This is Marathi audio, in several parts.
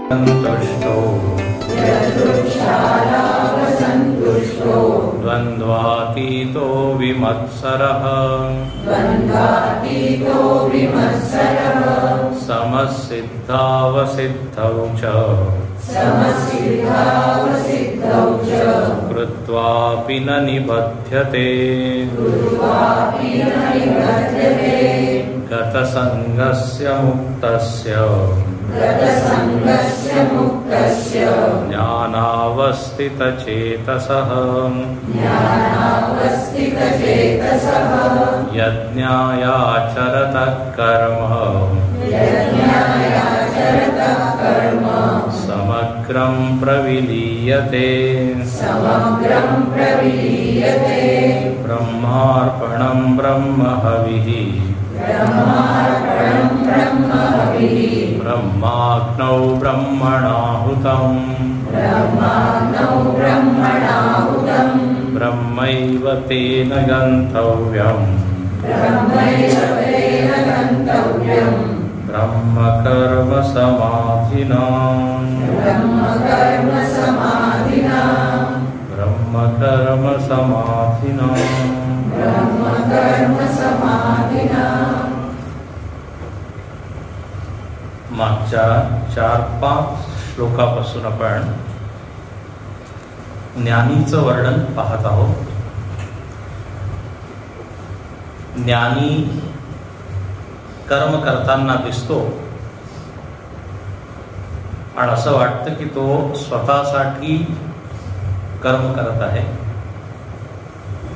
संतुष्टो द्वन्द्वातीतो विमत्सरः समसिद्धावसिद्धौ च कृत्वापि न निबध्यते गतसंगस्य मुक्तस्य ज्ञानावस्थितचेतसः यज्ञायाचरतः कर्म समग्रं प्रविलीयते ब्रह्मार्पणं ब्रह्महविः ब्रह्माग्नौ ब्रह्मणाहुतम् ब्रह्मैव तेन गन्तव्यम् ब्रह्मकर्म समाधिना मागच्या 4-5 श्लोकापासून आपण ज्ञानीचं वर्णन पाहत आहोत. ज्ञानी कर्म करताना दिसतो आणि असं वाटतं की तो स्वतःसाठी कर्म करत आहे,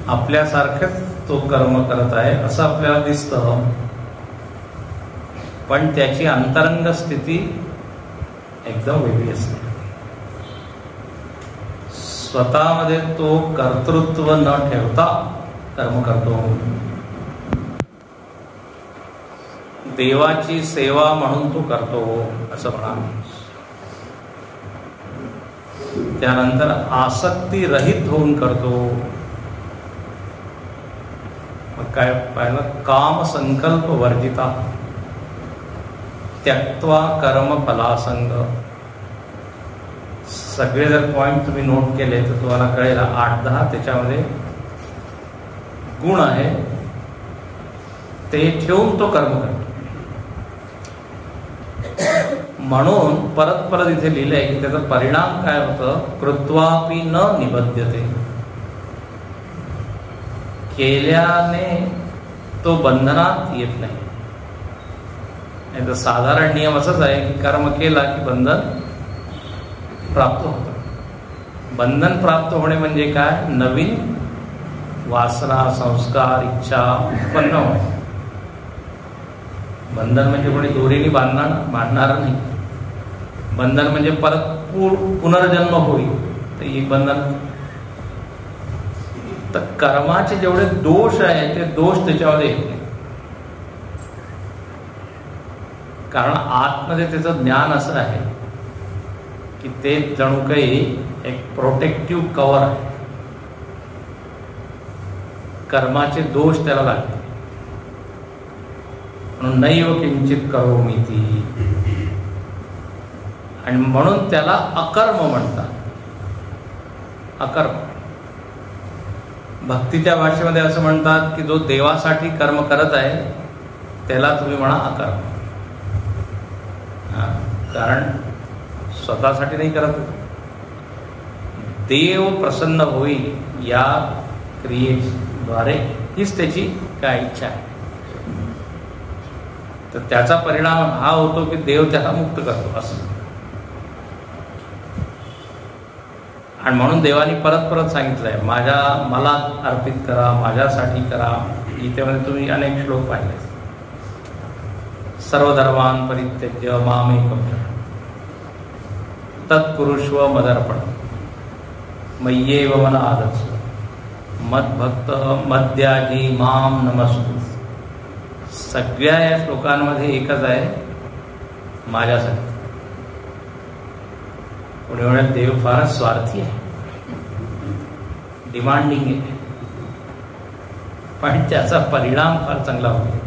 आपल्यासारखंच तो कर्म करत आहे असं आपल्याला दिसतं. पण त्याची अंतरंग स्थिती एकदम वेगळी असते. स्वतःमध्ये तो कर्तृत्व न ठेवता कर्म करतो. देवाची सेवा म्हणून तो करतो असं म्हणा. त्यानंतर आसक्ती रहित होऊन करतो. मग काय पाहिलं, काम संकल्प वर्जिता त्यक्त्वा कर्म फलासंग. सगळे जर पॉइंट तुम्ही नोट केले तर तुम्हाला कळेल 8-10 त्याच्यामध्ये गुण आहे, ते ठेवून तो कर्म करतो. म्हणून परत परत इथे लिहिलंय की त्याचा परिणाम काय होतं, कृत्वापि न निबध्यते. केल्याने तो बंधनात येत नाही. नाही तर साधारण नियम असाच आहे की कर्म केला की बंधन प्राप्त होतं. बंधन प्राप्त होणे म्हणजे काय, नवीन वासना, संस्कार, इच्छा उत्पन्न होणे. बंधन म्हणजे कोणी दोरीने बांधणार नाही. बंधन म्हणजे परत पुनर्जन्म होईल, तर ही बंधन. तर कर्माचे जेवढे दोष आहेत ते दोष त्याच्यामध्ये येत नाही. कारण आतमध्ये त्याचं ज्ञान असं आहे की ते जणू काही एक प्रोटेक्टिव्ह कव्हर आहे. कर्माचे दोष त्याला लागले. म्हणून नैव किंचित करोमि ती, आणि म्हणून त्याला अकर्म म्हणतात. अकर्म. भक्तीच्या भाषेमध्ये असं म्हणतात की जो देवासाठी कर्म करत आहे त्याला तुम्ही म्हणा अकर्म. कारण स्वतःसाठी नाही करत, देव प्रसन्न होईल या क्रियेद्वारे हीच त्याची काय इच्छा आहे. तर त्याचा परिणाम हा होतो की देव त्याला मुक्त करतो असं. आणि म्हणून देवानी परत परत सांगितलंय, मला अर्पित करा, माझ्यासाठी करा. गीतेमध्ये तुम्ही अनेक श्लोक पाहिले. सर्वधर्मान् परित्यज्य मामेकं तत्कुरुष्व मदर्पण मय्येव मन आदत्स्व मद्भक्त मद्याजी माम नमस्कुरु. सगळ्या या श्लोकांमध्ये एकच आहे, माझ्यासाठी. पुढे म्हणत देव फारच स्वार्थी आहे, डिमांडिंग आहे, पण त्याचा परिणाम फार चांगला होतो.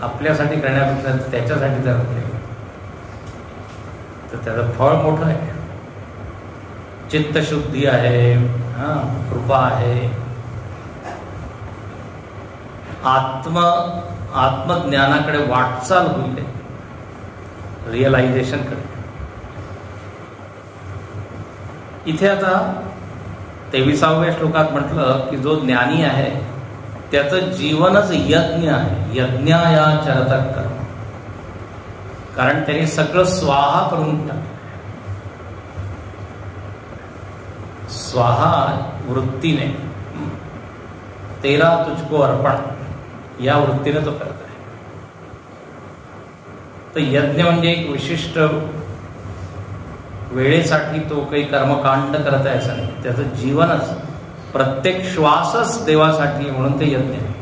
आपल्यासाठी करण्यापेक्षा त्याच्यासाठी जर होते तर तर त्याचं फळ मोठं आहे. चित्तशुद्धी आहे, कृपा आहे, आत्मज्ञानाकडे वाटचाल होईल, रिअलायझेशनकडे. इथे आता 23व्या श्लोकात म्हटलं की जो ज्ञानी आहे त्याचं जीवनच यज्ञ आहे. यज्ञायाचरत कर्म, कारण त्यांनी सगळं स्वाहा करून टाकलं. स्वाहा वृत्तीने, तेरा तुझको अर्पण, या वृत्तीने तो करत आहे. तर यज्ञ म्हणजे एक विशिष्ट वेळेसाठी तो काही कर्मकांड करत आहे असं नाही. त्याचं जीवनच, प्रत्येक श्वासच देवासाठी, म्हणून ते यज्ञ आहे.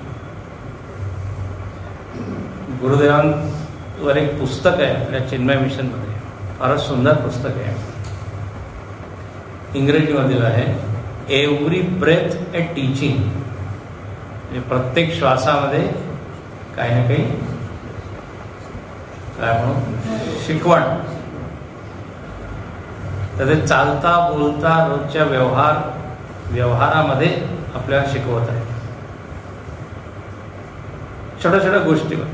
गुरुदेवांवर एक पुस्तक आहे आपल्या चिन्मय मिशन मध्ये, फारच सुंदर पुस्तक आहे, इंग्रजीमधील आहे. एव्हरी ब्रेथ ए टीचिंग. म्हणजे प्रत्येक श्वासामध्ये काही ना काही, काय म्हणून, शिकवण. तर ते चालता बोलता रोजच्या व्यवहारामध्ये आपल्याला शिकवत आहे, छोट्या छोट्या गोष्टीवर.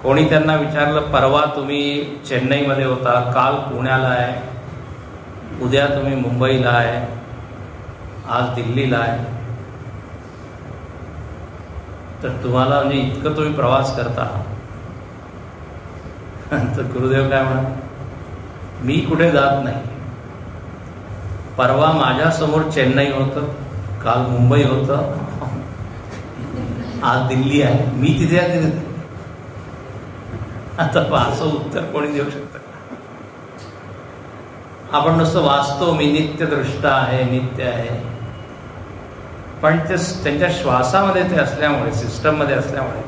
कोणी त्यांना विचारलं, परवा तुम्ही चेन्नईमध्ये होता, काल पुण्याला आहे, उद्या तुम्ही मुंबईला आहे, आज दिल्लीला आहे, तर तुम्हाला म्हणजे इतकं तुम्ही प्रवास करता. तर गुरुदेव काय म्हणा, मी कुठे जात नाही. परवा माझ्यासमोर चेन्नई होतं, काल मुंबई होतं, आज दिल्ली आहे, मी तिथे आहे. आता असं उत्तर कोणी देऊ शकतं का? आपण नुसतं वाचतो, मी नित्यदृष्ट आहे, नित्य आहे, पण ते त्यांच्या श्वासामध्ये ते असल्यामुळे, सिस्टम मध्ये असल्यामुळे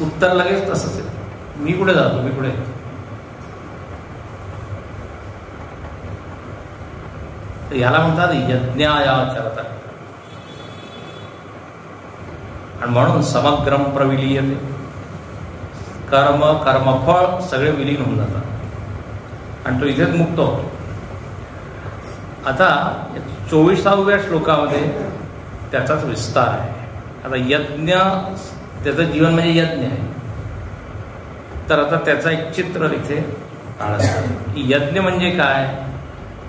उत्तर लगेच तसंच आहे. मी कुठे जातो, मी कुठे येतो. याला म्हणतात यज्ञायाचरत. आणि म्हणून समग्रम प्रविलीयते, कर्म कर्मफळ सगळे विलीन होऊन जातात आणि तो इथेच मुक्त होतो. आता 24व्या श्लोकामध्ये त्याचाच विस्तार आहे. आता यज्ञ, त्याचं जीवन म्हणजे यज्ञ आहे. तर आता त्याचा एक चित्र इथे काढलं की यज्ञ म्हणजे काय.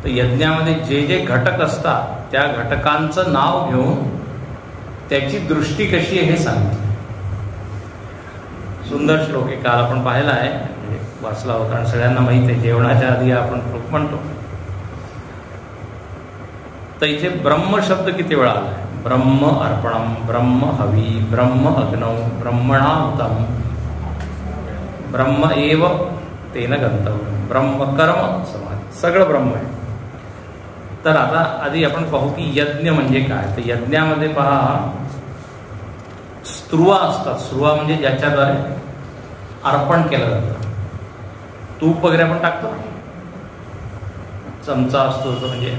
तर यज्ञामध्ये जे जे घटक असतात त्या घटकांचं नाव घेऊन त्याची दृष्टी कशी आहे हे सांगितलं. सुंदर श्लोक आहे, काल आपण पाहिला आहे, म्हणजे वाचला होता आणि सगळ्यांना माहित आहे. जेवणाच्या आधी आपण श्लोक म्हणतो. तर इथे ब्रह्म शब्द किती वेळा आलाय. ब्रह्म अर्पणम, ब्रह्म हवी, ब्रह्म अग्नौ, ब्रह्मणाहुतम, ब्रह्म एव तेन गंतव्यम, ब्रह्म कर्म समाधी, सगळं ब्रह्म आहे. तर आता आधी आपण पाहू की यज्ञ म्हणजे काय. तर यज्ञामध्ये पहा, स्त्रुवा असतात. स्त्रुवा म्हणजे ज्याच्याद्वारे अर्पण केलं जातं. तूप वगैरे आपण टाकतो, चमचा असतो तो, म्हणजे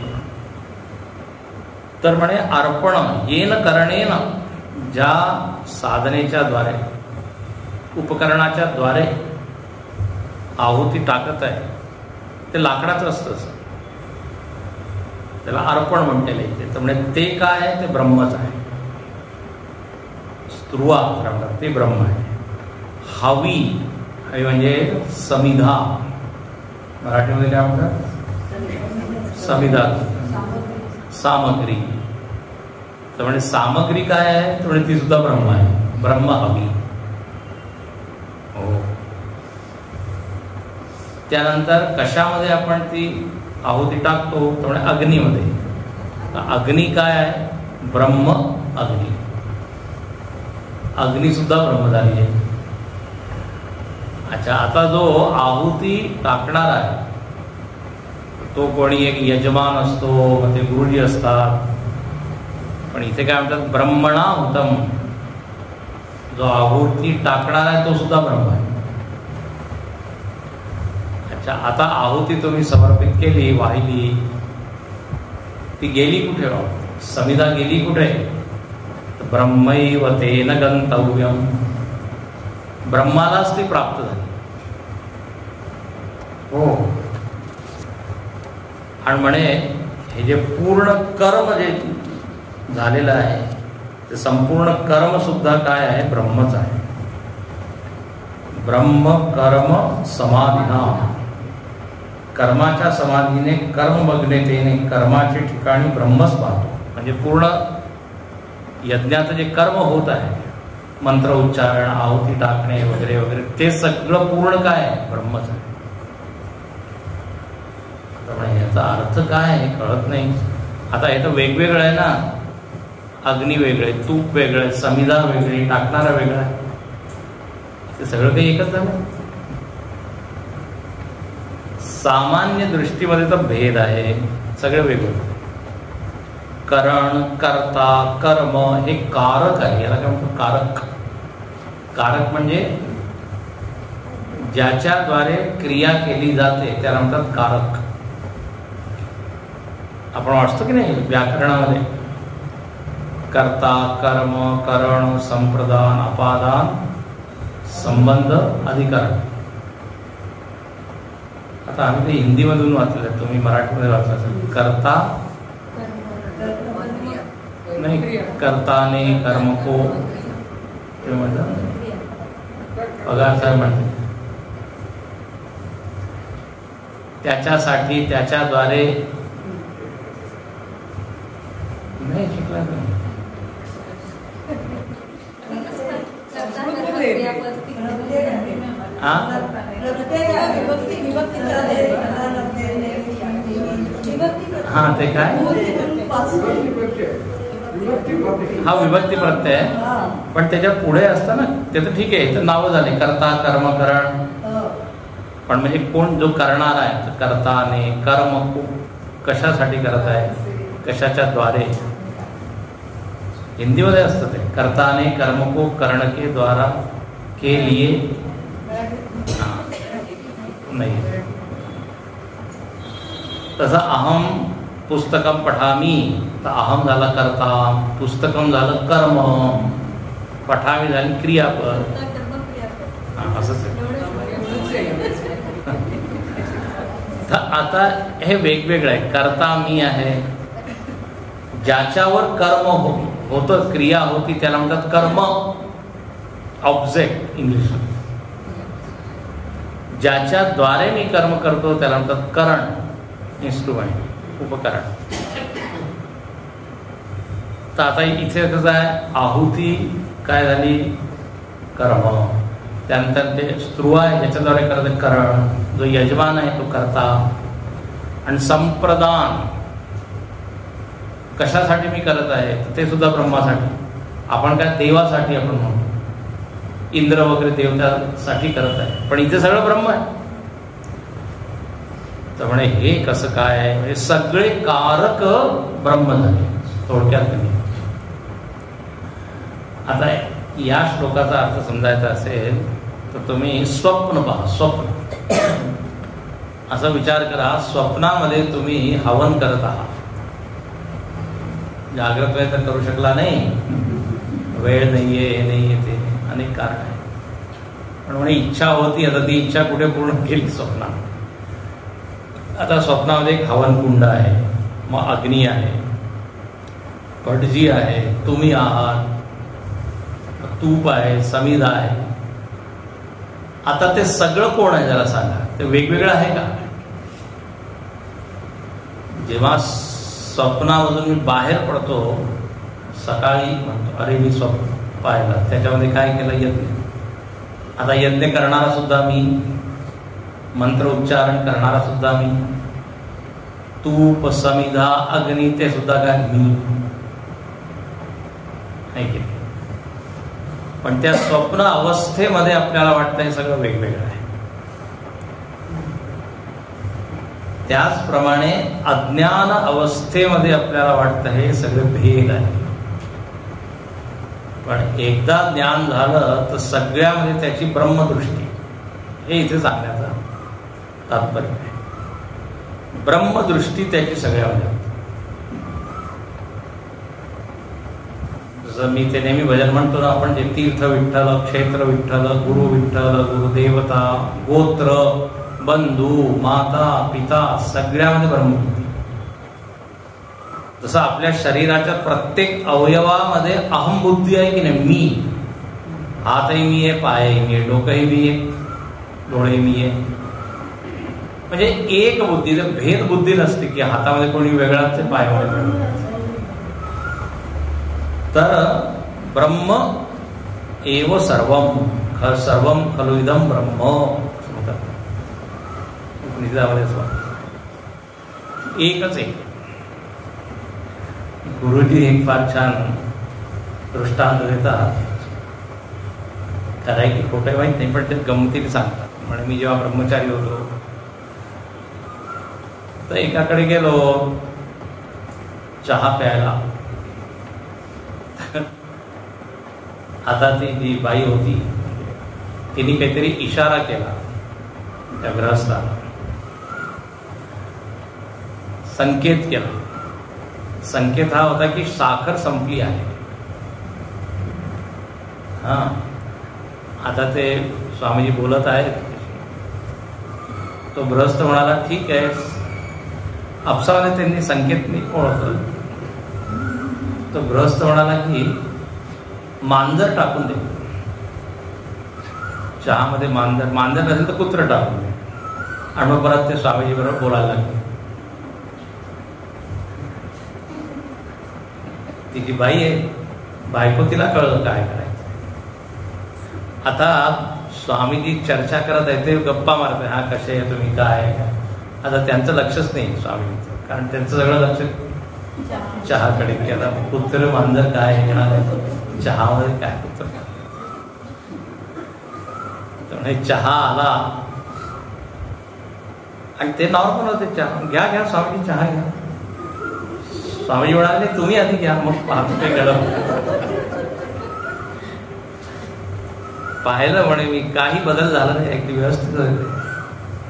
तर म्हणे अर्पण येन करणेन, ज्या साधनेच्या द्वारे, उपकरणाच्या द्वारे आहुती टाकत आहे ते लाकडाचं असतं, त्याला अर्पण म्हणतेलं इथे. तर म्हणजे ते काय आहे, ते ब्रह्मच आहे. स्त्रुवा ते ब्रह्म आहे. हवी, हवी म्हणजे समिधा, मराठीमध्ये काय म्हणतात, समिधा, सामग्री. तर म्हणजे सामग्री काय आहे, तर म्हणजे ती सुद्धा ब्रह्म आहे. ब्रह्म हवी. हो. त्यानंतर कशामध्ये आपण ती आहुती टाकतो, तर म्हणजे अग्नीमध्ये. अग्नी काय आहे, ब्रह्म अग्नी. अग्नी सुद्धा ब्रह्मधारी आहे. अच्छा, आता जो आहुती टाकणार आहे तो कोणी एक यजमान असतो, ते गुरुजी असतात. पण इथे काय म्हणतात, ब्रह्मणाहुतम, जो आहुती टाकणार आहे तो सुद्धा ब्रह्म आहे. अच्छा, आता आहुती तुम्ही समर्पित केली, वाहिली, ती गेली कुठे, समिधा गेली कुठे, ब्रह्मैव तेन गंतव्यम, ब्रह्मालाच ती प्राप्त झाली. हो. आणि म्हणे हे जे पूर्ण कर्म जे झालेलं आहे ते संपूर्ण कर्म सुद्धा काय आहे? ब्रह्मच आहे. ब्रह्म कर्म समाधीना, कर्माच्या समाधीने कर्ममग्नतेने कर्माच्या ठिकाणी ब्रह्मच पाहतो. म्हणजे पूर्ण यज्ञाचं जे कर्म होत आहे, मंत्र उच्चारण, आहुती टाकणे वगैरे वगैरे, ते सगळं पूर्ण काय आहे? ब्रह्मच आहे. याचा अर्थ काय आहे कळत नाही. आता हे तर वेगवेगळं आहे ना, अग्नी वेगळे, तूप वेगळे, समिधा वेगळी, टाकणारा वेगळा आहे, ते सगळं काही एकच झालं. सामान्य दृष्टीमध्ये तर भेद आहे, सगळे वेगवेगळे. करण, कर्ता, कर्म हे कारक आहे. याला काय म्हणतो? कारक. कारक म्हणजे ज्याच्याद्वारे क्रिया केली जाते त्याला म्हणतात कारक. आपण वाचतो की नाही व्याकरणामध्ये, कर्ता, कर्म, करण, संप्रदान, अपादान, संबंध, अधिकरण. आता आम्ही ते हिंदीमधून वाचले, तुम्ही मराठीमध्ये वाचलं असेल. कर्ता नाही, कर्ताने कर्म को ते म्हणतात, पगार साहेब म्हणते, त्याच्यासाठी, त्याच्याद्वारे. नाही शिकला तुम्ही? हा, ते काय? हा विभक्ती प्रत्यय आहे, पण त्याच्या पुढे असतं ना, ते तर ठीक आहे, तर नावं झाले कर्ता, कर्म, करण. पण म्हणजे कोण जो करणार आहे, तर कर्ताने कर्म कशासाठी करत आहे, कशाच्या द्वारे. हिंदीमध्ये असतं ते, कर्ताने कर्म को कर्ण के द्वारा के लिए. नाही तसं अहम पुस्तकम पठामी, तर अहम झाला कर्ता, पुस्तकम झालं कर्म, पठामी झाली क्रियापद. असंच आहे. आता हे वेगवेगळं आहे. कर्ता मी आहे, ज्याच्यावर कर्म होतं, क्रिया होती, त्याला म्हणतात कर्म, ऑब्जेक्ट इंग्लिश. ज्याच्याद्वारे मी कर्म करतो त्याला म्हणतात करण, इन्स्ट्रुमेंट, उपकरण. तर आता इथे कसं आहे, आहुती काय झाली? कर्म. त्यानंतर ते स्त्रू आहे ज्याच्याद्वारे करते करण, जो यजमान आहे तो करता. आणि संप्रदान कशासाठी मी करत आहे, तर ते सुद्धा ब्रह्मासाठी. आपण काय देवासाठी आपण म्हणतो, इंद्र वगैरे देवतासाठी करत आहे, पण इथे सगळं ब्रह्म आहे. तर म्हणे हे कसं काय आहे? म्हणजे सगळे कारक ब्रह्म झाले थोडक्यात. आता या श्लोकाचा अर्थ समजायचा असेल तर तुम्ही स्वप्न पहा. स्वप्न असा विचार करा, स्वप्नामध्ये तुम्ही हवन करत आहात. जागृत वेळ तर करू शकला नाही, वेळ नाहीये, हे नाहीये, ते अनेक कारण आहे. पण म्हणे इच्छा होती, आता ती इच्छा कुठे पूर्ण केली? स्वप्नात. आता स्वप्नामध्ये एक हवन कुंड आहे, मग अग्नी आहे, भटजी आहे, तुम्ही आहात, तूप आहे, समिधा आहे. आता ते सगळं कोण आहे जरा सांगा? ते वेगवेगळं आहे का? जेव्हा स्वप्नामधून मी बाहेर पडतो, सकाळी म्हणतो अरे मी स्वप्न पाहिलं, त्याच्यामध्ये काय केलं? यज्ञ. आता यज्ञ करणारा सुद्धा मी, मंत्र उच्चारण करणारा सुद्धा मी, तूप, समिधा, अग्नी ते सुद्धा काय? मी. पण त्या स्वप्न अवस्थेमध्ये आपल्याला वाटतं हे सगळं वेगवेगळं आहे. त्याचप्रमाणे अज्ञान अवस्थेमध्ये आपल्याला वाटतं हे सगळं भेद आहे. पण एकदा ज्ञान झालं तर सगळ्यामध्ये त्याची ब्रह्मदृष्टी, हे इथे सांगण्याचा तात्पर्य आहे. ब्रह्मदृष्टी त्याची सगळ्यामध्ये. जसं मी ते नेहमी भजन म्हणतो ना आपण, जे तीर्थ विठ्ठल, क्षेत्र विठ्ठल, गुरु विठ्ठल, गुरुदेवता, गोत्र, बंधू, माता, पिता सगळ्यामध्ये ब्रह्मबुद्धी. जसं आपल्या शरीराच्या प्रत्येक अवयवामध्ये अहमबुद्धी आहे की नाही, मी. हातही मी आहे, पायही मी आहे, डोकंही मी आहे, डोळे मी आहे. म्हणजे एक बुद्धी, भेद बुद्धी नसते की हातामध्ये कोणी वेगळाच आहे, पायामध्ये वेगळाच. तर ब्रह्म एव सर्वम, सर्वम खलु इदम ब्रह्म म्हणतात. एकच एक. गुरुजी एक फार छान दृष्टांत देतात. खरंय की खोटं आहे माहित नाही, पण ते गमतीने सांगतात. म्हणजे मी जेव्हा ब्रह्मचारी होतो तर एकाकडे गेलो चहा प्यायला. आता ती जी बाई होती तिने काहीतरी इशारा केला त्या ग्रहस्थाला, संकेत केला. संकेत हा होता की साखर संपली आहे. हा, आता ते स्वामीजी बोलत आहेत. तो गृहस्थ म्हणाला ठीक आहे. आपसाने त्यांनी संकेत ओळखलं. तो गृहस्थ म्हणाला की मांजर टाकून दे चहामध्ये. मांजर नसेल तर कुत्र टाकून दे. आणि मग परत ते स्वामीजी बरोबर बोलायला लागले. ती जी बाई आहे बायको, तिला कळलं काय करायचं. आता स्वामीजी चर्चा करत आहे, ते गप्पा मारत आहे, हा कसे आहे तुम्ही, काय आहे. आता त्यांचं लक्षच नाही स्वामीजीचं, कारण त्यांचं सगळं लक्ष चहाकडे. की आता कुत्र मांजर काय घेणार आहे, चहामध्ये काय कुत्र. चहा आला आणि ते नॉर्मल होते. चहा घ्या घ्या स्वामीजी, चहा घ्या. स्वामीजी म्हणाले तुम्ही आधी घ्या, मग पाहतो ते गरम. पाहिलं म्हणे मी, काही बदल झाला नाही, अगदी व्यवस्थित झाले.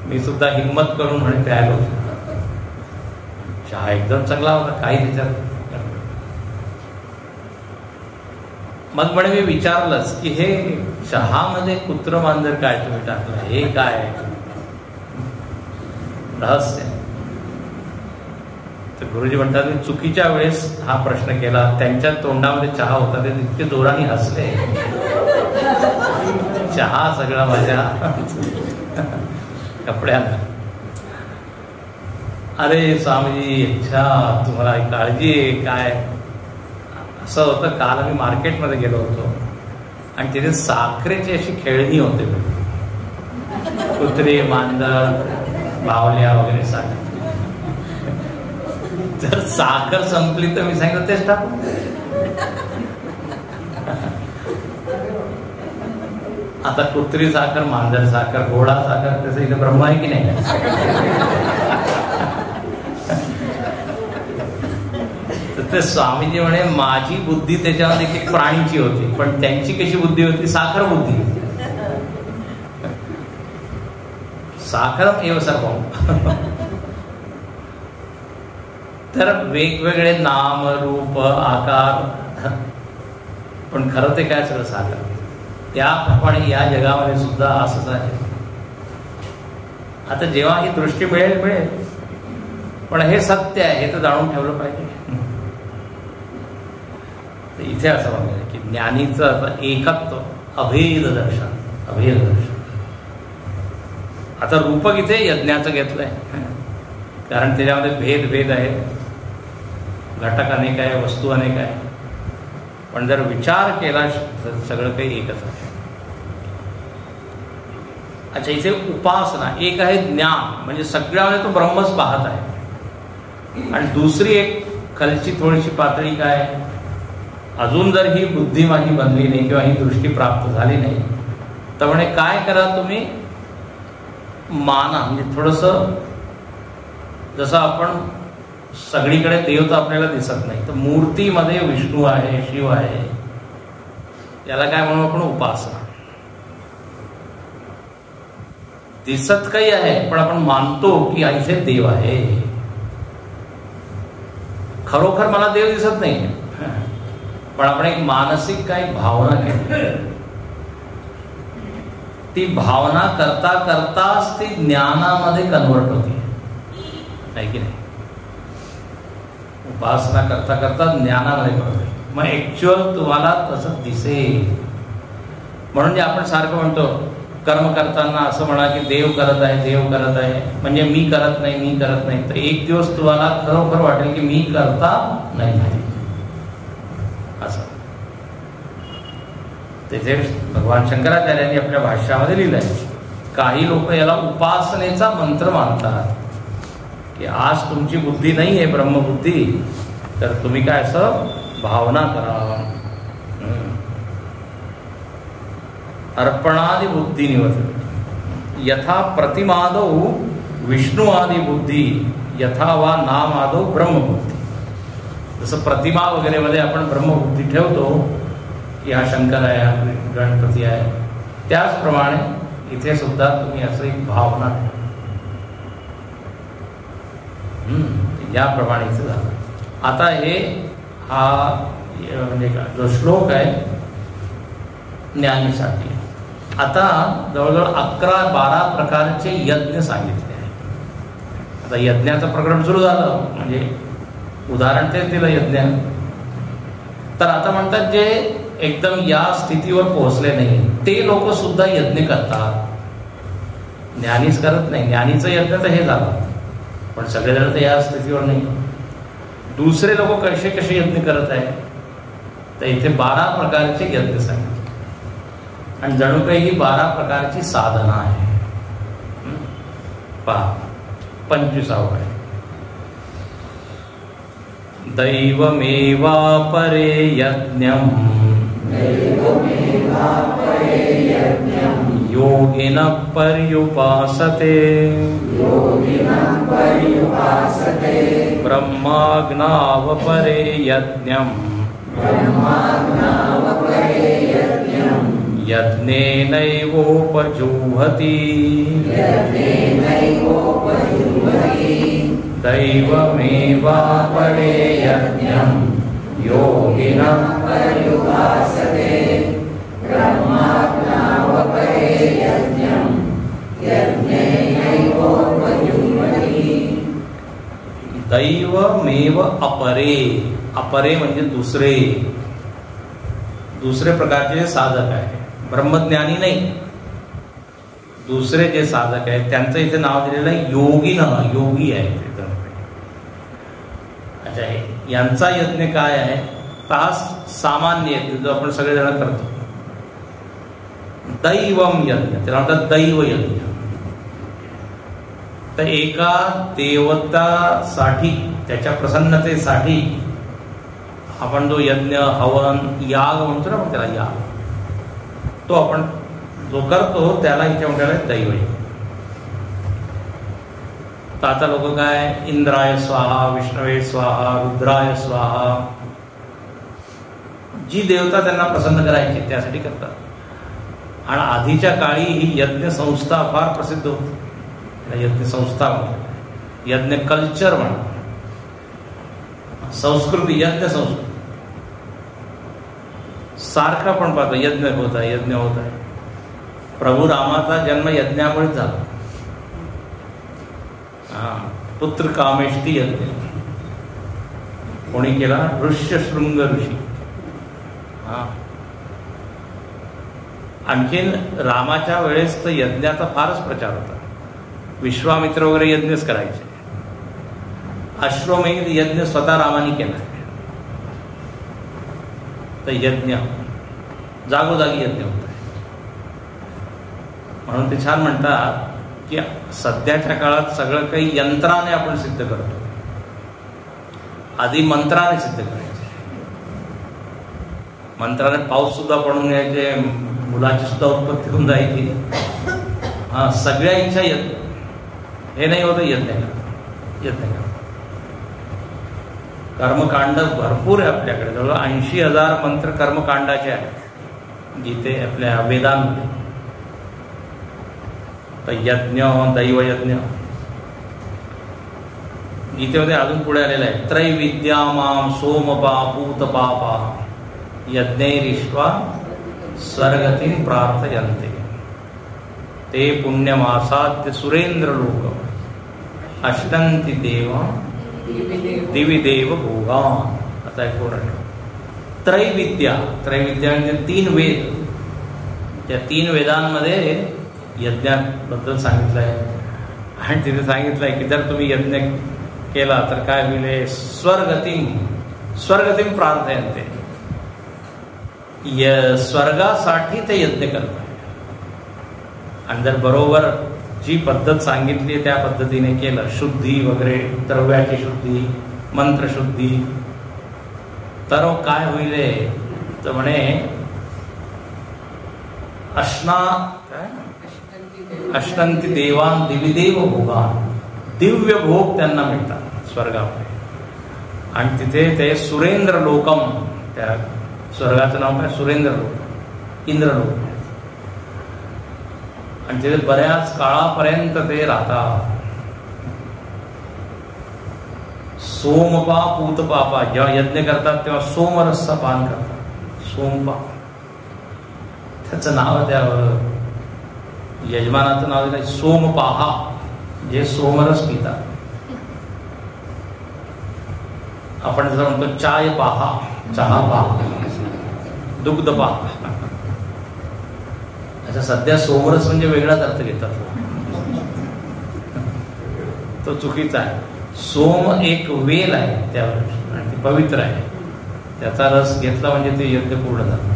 मी सुद्धा हिंमत करून म्हणे प्यायलो. चहा एकदम चांगला होता, काही त्याच्यात. मग म्हणे मी विचारलंच की हे चहामध्ये कुत्र मांजर काय तुम्ही टाकलं, हे काय रहस्य. तर गुरुजी म्हणतात मी चुकीच्या वेळेस हा प्रश्न केला. त्यांच्या तोंडामध्ये चहा होता, ते इतके जोराने हसले. चहा सगळा माझ्या कपड्याला. अरे स्वामीजी, अच्छा तुम्हाला काळजी आहे काय. असं होतं, काल मी मार्केटमध्ये गेलो होतो आणि तिथे साखरेची अशी खेळणी होते, कुत्रे, मांजर, बावल्या वगैरे साखर. जर साखर संपली तर मी सांगितलं तेच टाकू. आता कुत्री साखर, मांजर साखर, घोडा साखर, त्याचं इथं ब्रह्म आहे की नाही. तर स्वामीजी म्हणे माझी बुद्धी त्याच्यामध्ये एक प्राणीची होती, पण त्यांची कशी बुद्धी होती, साखर बुद्धी. साखरम एव सर्वम. तर वेगवेगळे नाम, रूप, आकार, पण खरं ते काय सगळं साखर. त्याप्रमाणे या जगामध्ये सुद्धा असंच आहे. आता जेव्हा ही दृष्टी मिळेल, पण हे सत्य आहे हे तर जाणून ठेवलं पाहिजे. इथे असं म्हणलं की ज्ञानीचं एकत्व, अभेद दर्शन, अभेद दर्शन. आता रूपक इथे यज्ञाचं घेतलंय, कारण त्याच्यामध्ये भेद आहे, घटक अनेक आहे, वस्तू अनेक आहे. पण जर विचार केला सगळं काही एकच आहे. अच्छा, इथे उपासना एक आहे, ज्ञान म्हणजे सगळ्यामध्ये तो ब्रह्मच पाहत आहे. आणि दुसरी एक खालची थोडीशी पातळी काय, अजून जर ही बुद्धी माझी बनली नाही किंवा ही दृष्टी प्राप्त झाली नाही तर म्हणे काय करा तुम्ही, माना. म्हणजे थोडंसं जसं आपण सगळीकडे देव तर आपल्याला दिसत नाही, तर मूर्तीमध्ये विष्णू आहे, शिव आहे, याला काय म्हणू आपण, उपासना. दिसत काही आहे पण आपण मानतो की इथे देव आहे. खरोखर मला देव दिसत नाही, पण आपण एक मानसिक काही भावना केली. ती भावना करता करताच ती ज्ञानामध्ये कन्वर्ट होते, आहे की नाही? उपासना करता करता ज्ञानामध्ये पडते, मग ऍक्च्युअल तुम्हाला तसं दिसेल. म्हणून जे आपण सारखं म्हणतो कर्म करताना असं म्हणा की देव करत आहे, देव करत आहे, म्हणजे मी करत नाही, मी करत नाही. तर एक दिवस तुम्हाला खरोखर वाटेल की मी करता नाही असं. तेथे भगवान शंकराचार्यांनी आपल्या भाष्यामध्ये लिहिलंय, काही लोक याला उपासनेचा मंत्र मानतात की आज तुमची बुद्धी नाही आहे ब्रह्मबुद्धी, तर तुम्ही काय असं भावना करा. अर्पणादि बुद्धी निवर्तते यथा प्रतिमादौ विष्णू आदि बुद्धी यथा वा नामादौ ब्रह्मबुद्धी. जसं प्रतिमा वगैरे मध्ये आपण ब्रह्मबुद्धी ठेवतो की हा शंकर आहे, हा गणपती आहे, त्याचप्रमाणे इथे सुद्धा तुम्ही असं एक भावना याप्रमाणे इथे झालं. आता हे हा म्हणजे जो श्लोक आहे ज्ञानीसाठी. आता जवळजवळ 11-12 प्रकारचे यज्ञ सांगितले आहे. आता यज्ञाचं प्रकरण सुरू झालं म्हणजे उदाहरण तेच दिलं यज्ञ. तर आता म्हणतात जे एकदम या स्थितीवर पोहोचले नाही ते लोक सुद्धा यज्ञ करतात, ज्ञानीच करत नाही. ज्ञानीचं यज्ञ तर हे झालं, पण सगळेजण तर या स्थितीवर नाही. दुसरे लोक कसे कसे यज्ञ करत आहे, तर इथे 12 प्रकारचे यज्ञ सांगितले आणि जणू काही ही 12 प्रकारची साधना आहे. पहा 25वा आहे. दैवमेवापरे यज्ञं योगिनः पर्युपासते ब्रह्माग्नावपरे यज्ञं यज्ञेनैवोपजुह्वति दैवमेवापरे यज्ञं योगिनः पर्युपासते ब्रह्माग्नावपरे यज्ञं यज्ञेनैवोपजुह्वति. दैवमेव अपरे. अपरे म्हणजे दुसरे प्रकारचे साधक आहे, ब्रह्मज्ञानी नाही. दुसरे जे साधक आहेत त्यांचं इथे नाव दिलेलं आहे योगिनः, योगी आहे. अच्छा, यांचा यज्ञ काय आहे? तास सामान्य यज्ञ जो आपण सगळेजण करतो. दैवम यज्ञ, त्याला म्हणतात दैव यज्ञ. तर एका देवतासाठी, त्याच्या प्रसन्नतेसाठी आपण जो यज्ञ, हवन, याग म्हणतो ना, त्याला याग, तो आपण जो करतो त्याला इथे म्हणतात दैवयज्ञ. तर आता लोक काय इंद्राय स्वाहा, विष्णवे स्वाहा, रुद्राय स्वाहा, जी देवता त्यांना प्रसन्न करायची त्यासाठी करतात. आणि आधीच्या काळी ही यज्ञ संस्था फार प्रसिद्ध होती. यज्ञ संस्था म्हणतात, यज्ञ कल्चर म्हणतात, संस्कृती, यज्ञ संस्कृती. सारखं आपण पाहतो यज्ञ होत आहे, यज्ञ होत आहे. प्रभू रामाचा जन्म यज्ञामुळेच झाला. पुत्र कामेष्टी यज्ञ कोणी केला? ऋष्यशृंग ऋषी. आणखीन रामाच्या वेळेस तर यज्ञाचा फारच प्रचार होता. विश्वामित्र वगैरे यज्ञच करायचे. अश्वमेध यज्ञ स्वतः रामाने केला. तर यज्ञ जागोजागी यज्ञ होत आहे. म्हणून ते छान म्हणतात की सध्याच्या काळात सगळं काही यंत्राने आपण सिद्ध करतो, आधी मंत्राने सिद्ध करायचे. मंत्राने पाऊस सुद्धा पडून यायचे, मुलाची सुद्धा उत्पत्ती होऊन जायची. सगळ्या इच्छा यज्ञ. हे नाही होतं यज्ञ करा. कर्मकांड भरपूर आहे आपल्याकडे, जवळ 80,000 मंत्र कर्मकांडाचे आहेत गीते आपल्या वेदांमध्ये. तर यज्ञ, दैवयज्ञ. गीतेमध्ये अजून पुढे आलेलं आहे, त्रैविद्यामां सोमपा पूतपापा यज्ञैरिष्ट्वा स्वर्गतीं प्रार्थयन्ते. ते पुण्यमासाद्य सुरेंद्र लोक अष्टंती देव दिवी देव भोगान. आता एक कोण त्रैविद्या. त्रैविद्या म्हणजे 3 वेद. त्या 3 वेदांमध्ये यज्ञाबद्दल सांगितलं आहे. आणि तिथे सांगितलंय की जर तुम्ही यज्ञ केला तर काय होईल. स्वर्गतीम प्रार्थयन्ते. स्वर्गासाठी ते यज्ञ करतात. आणि जर बरोबर जी पद्धत सांगितली त्या पद्धतीने केलं, शुद्धी वगैरे, द्रव्याची शुद्धी, मंत्रशुद्धी, तर काय होईल तर म्हणे अष्टंती देवान दिविदेव भोगान. दिव्य भोग त्यांना मिळतात स्वर्गामध्ये. आणि तिथे ते सुरेंद्र लोकम, त्या स्वर्गाचं नाव काय, सुरेंद्र लोक, इंद्रलोक. आणि तिथे बऱ्याच काळापर्यंत ते राहतात. सोमपा पूतपापा. जेव्हा यज्ञ करतात तेव्हा सोमरसचा पान करतात. सोमपा त्याचं नाव, त्या यजमानाचं नाव दिलं सोमपाहा, जे सोमरस पितात. आपण जर म्हणतो चाय पाहा, चहा पाहा, दुग्ध पाहा. अच्छा, सध्या सोमरस म्हणजे वेगळाच अर्थ घेतात, तो चुकीचा आहे. सोम एक वेल आहे त्यावर, आणि ती पवित्र आहे. त्याचा रस घेतला म्हणजे ते यज्ञ पूर्ण झालं.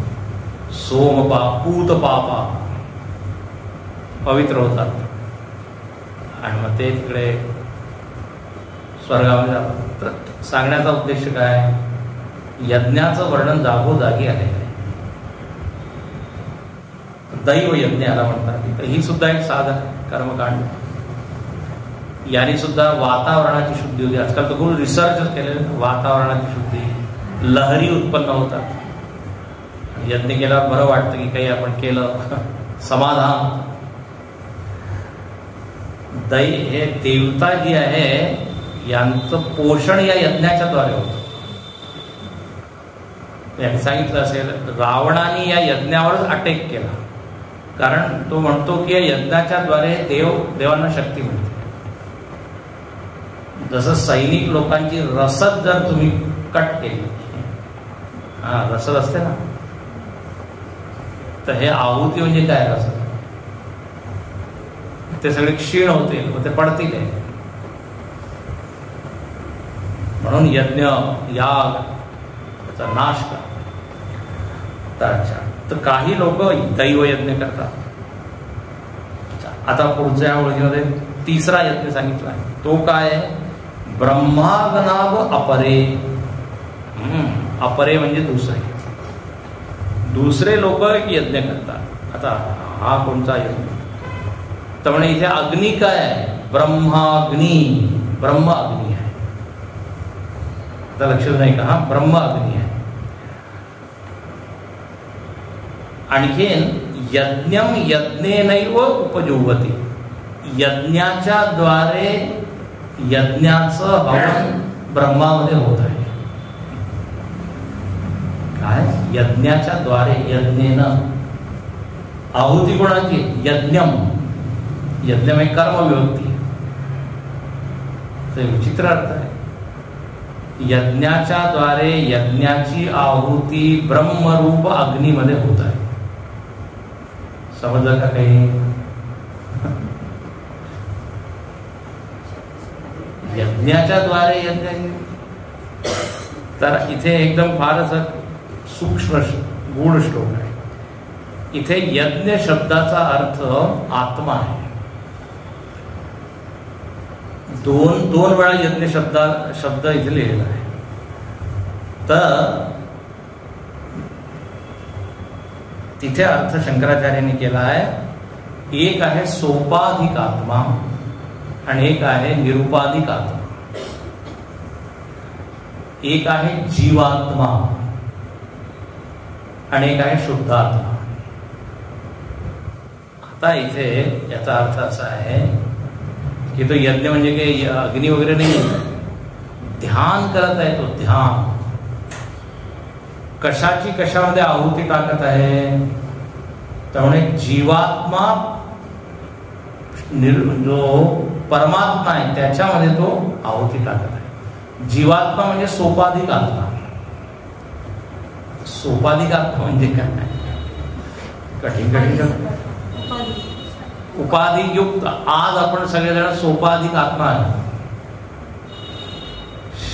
सोमपा पूत पापा पवित्र होतात. आणि मग ते तिकडे स्वर्गामध्ये जातात. तर सांगण्याचा उद्देश काय, यज्ञाचं वर्णन जागोजागी आलेलं आहे. दैव यज्ञ याला म्हणतात. ही सुद्धा एक साधन कर्मकांड. याने सुद्धा वातावरणाची शुद्धी होती. आजकाल तर खूप रिसर्च केलेलं, वातावरणाची शुद्धी, लहरी उत्पन्न होतात. यज्ञ केल्यावर बरं वाटतं की काही आपण केलं, समाधान. हे देवता जी आहे यांचं पोषण या यज्ञाच्या द्वारे होतं. यांनी सांगितलं असेल, रावणाने या यज्ञावरच अटॅक केला. कारण तो म्हणतो की या यज्ञाच्या द्वारे देवांना शक्ती मिळते. जसं सैनिक लोकांची रसद जर तुम्ही कट केली, रसद असते ना, तर हे आहुती म्हणजे काय, रसद, ते सगळे क्षीण होतील व ते पडतील. म्हणून यज्ञ याग त्याचा नाश करा. अच्छा, तर काही लोक दैव यज्ञ करतात. आता पुढच्या ओळखीमध्ये 3रा यज्ञ सांगितला आहे. तो काय, ब्रह्मागनाव अपरे. अपरे म्हणजे दुसरे लोक यज्ञ करतात. आता हा कोणता यज्ञ, तर म्हणे इथे अग्नी काय आहे, ब्रह्माग्नी. ब्रह्म अग्नी आहे. आता लक्षात नाही का, हा ब्रह्म अग्नी आहे. आणखीन यज्ञम यज्ञेनैव उपजुह्वति. यज्ञाच्या द्वारे यज्ञाचं हवन ब्रह्मामध्ये होत आहे. काय, यज्ञाच्या द्वारे, यज्ञेन, आहुती कोणाची, यज्ञम. यज्ञम एक कर्मविभक्ती. ते विचित्र अर्थ आहे. यज्ञाच्या द्वारे यज्ञाची आहुती ब्रह्मरूप अग्नीमध्ये होत आहे. समजलं का काही? यज्ञाच्या द्वारे यज्ञ. तर इथे एकदम फारच सूक्ष्म गूढ श्लोक आहे. इथे यज्ञ शब्दाचा अर्थ आत्मा आहे. दोन वेळा यज्ञ शब्द इथे लिहिलेला आहे. तर तिथे अर्थ शंकराचार्यांनी केला आहे. एक आहे सोपाधिक आत्मा आणि एक आहे निरुपाधिक आत्मा. एक आहे जीवात्मा आणि एक आहे शुद्ध आत्मा. आता इथे याचा अर्थ असा आहे की तो यज्ञ म्हणजे काही अग्नी वगैरे नाही, ध्यान करत आहे. तो ध्यान कशामध्ये आहुती टाकत आहे, त्यामुळे जीवात्मा जो परमात्मा आहे त्याच्यामध्ये तो आहुती टाकत आहे. जीवात्मा म्हणजे सोपाधिक आत्मा. सोपाधिक आत्मा म्हणजे काय? कठीण उपाधियुक्त. आज आपण सगळेजण सोपाधिक आत्मा आहे.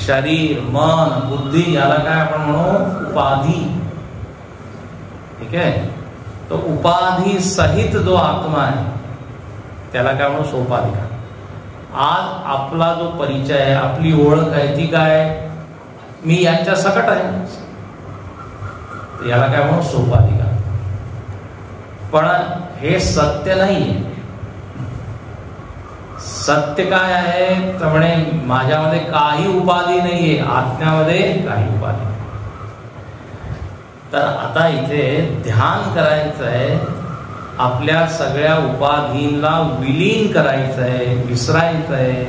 शरीर, मन, बुद्धी याला काय आपण म्हणू? उपाधी. ठीक आहे. तो उपाधी सहित जो आत्मा आहे त्याला काय म्हणू? सोपाधिक. आज आपला जो परिचय आहे, आपली ओळख आहे ती काय? मी यांच्या सकट आहे, याला काय म्हणू? सोपाधिक. पण हे सत्य नाहीये. सत्य काय आहे तर म्हणे माझ्यामध्ये काही उपाधी नाहीये, आत्म्यामध्ये काही उपाधी. तर आता इथे ध्यान करायचं आहे, आपल्या सगळ्या उपाधींना विलीन करायचं आहे, विसरायचं आहे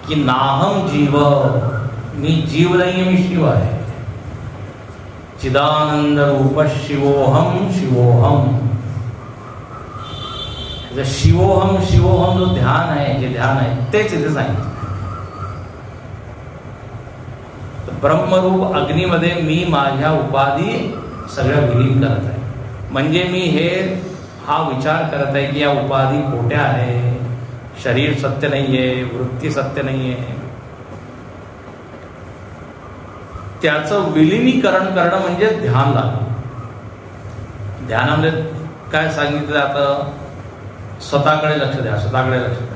की नाहम जीव, मी जीव नाहीये, मी शिव आहे. चिदानंद रूप शिवोहम शिवोहम. शिवोहम शिवोहम जो ध्यान आहे, जे ध्यान आहे तेच इथे सांगितलं. ब्रह्मरूप अग्नीमध्ये मी माझ्या उपाधी सगळ्या विलीन करत आहे. म्हणजे मी हा विचार करत आहे की या उपाधी खोट्या आहे, शरीर सत्य नाहीये, वृत्ती सत्य नाहीये. त्याचं विलिनीकरण करणं म्हणजे ध्यान लागणं. ध्यानामध्ये काय सांगितलं जातं? स्वतःकडे लक्ष द्या, स्वतःकडे लक्ष द्या.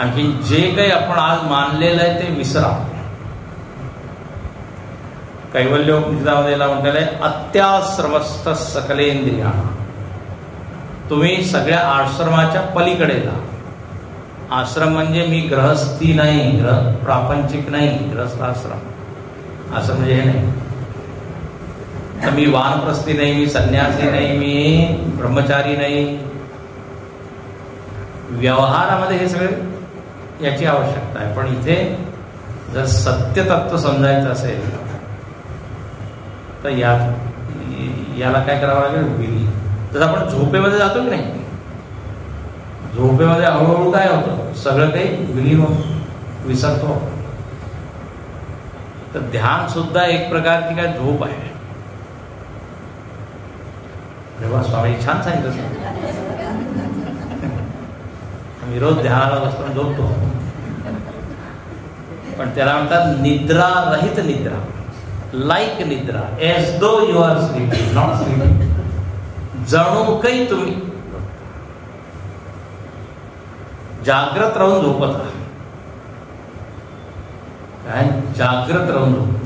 आणखी जे काही आपण आज मानलेलं आहे ते विसरा. कैवल्योपनिषदामध्ये म्हटलेलं आहे अत्याश्रमस्थ सकलेंद्रिया. तुम्ही सगळ्या आश्रमाच्या पलीकडे जा. आश्रम म्हणजे मी गृहस्थी नाही, प्रापंचिक नाही, गृहस्थ आश्रम. आश्रम म्हणजे हे नाही तर मी वानप्रस्थी नाही, मी संन्यासी नाही, मी ब्रह्मचारी नाही. व्यवहारामध्ये हे सगळे याची आवश्यकता आहे. पण इथे जर सत्य तत्व समजायचं असेल तर याला काय करावं लागेल? विली. जसं आपण झोपेमध्ये जातो की नाही, झोपेमध्ये हळूहळू काय होतं? सगळं काही विलीन होतं, विसरतो. तर ध्यान सुद्धा एक प्रकारची काय झोप आहे. तेव्हा स्वामी छान सांगितलं. मी रोज ध्यानाला बसतो, झोपतो. पण त्याला म्हणतात निद्रा रहित निद्रा, लाईक निद्रा, as though you are sleeping, not sleeping. जणू काही तुम्ही जागृत राहून झोपत राहा. काय जागृत राहून झोपत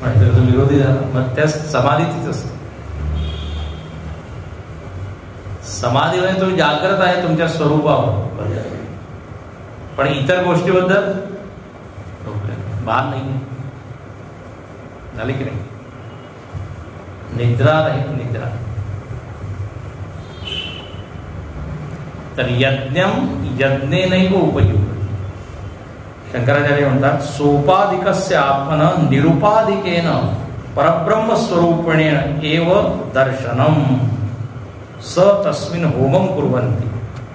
म्हणजे तो विरोधी झाला. मग त्या समाधीतीच असतो. समाधीमध्ये तुम्ही जागृत आहे तुमच्या स्वरूपावर, पण इतर गोष्टीबद्दल भान नाही. झाले की नाही? निद्रा रहित निद्रा. तर यज्ञेनैव उपयोग. शंकराचार्य म्हणतात सोपाधिकस्य आत्मन निरुपाधिकेन परब्रह्म स्वरूपेण एव दर्शनम स तस्मिन् होमम कुर्वन्ति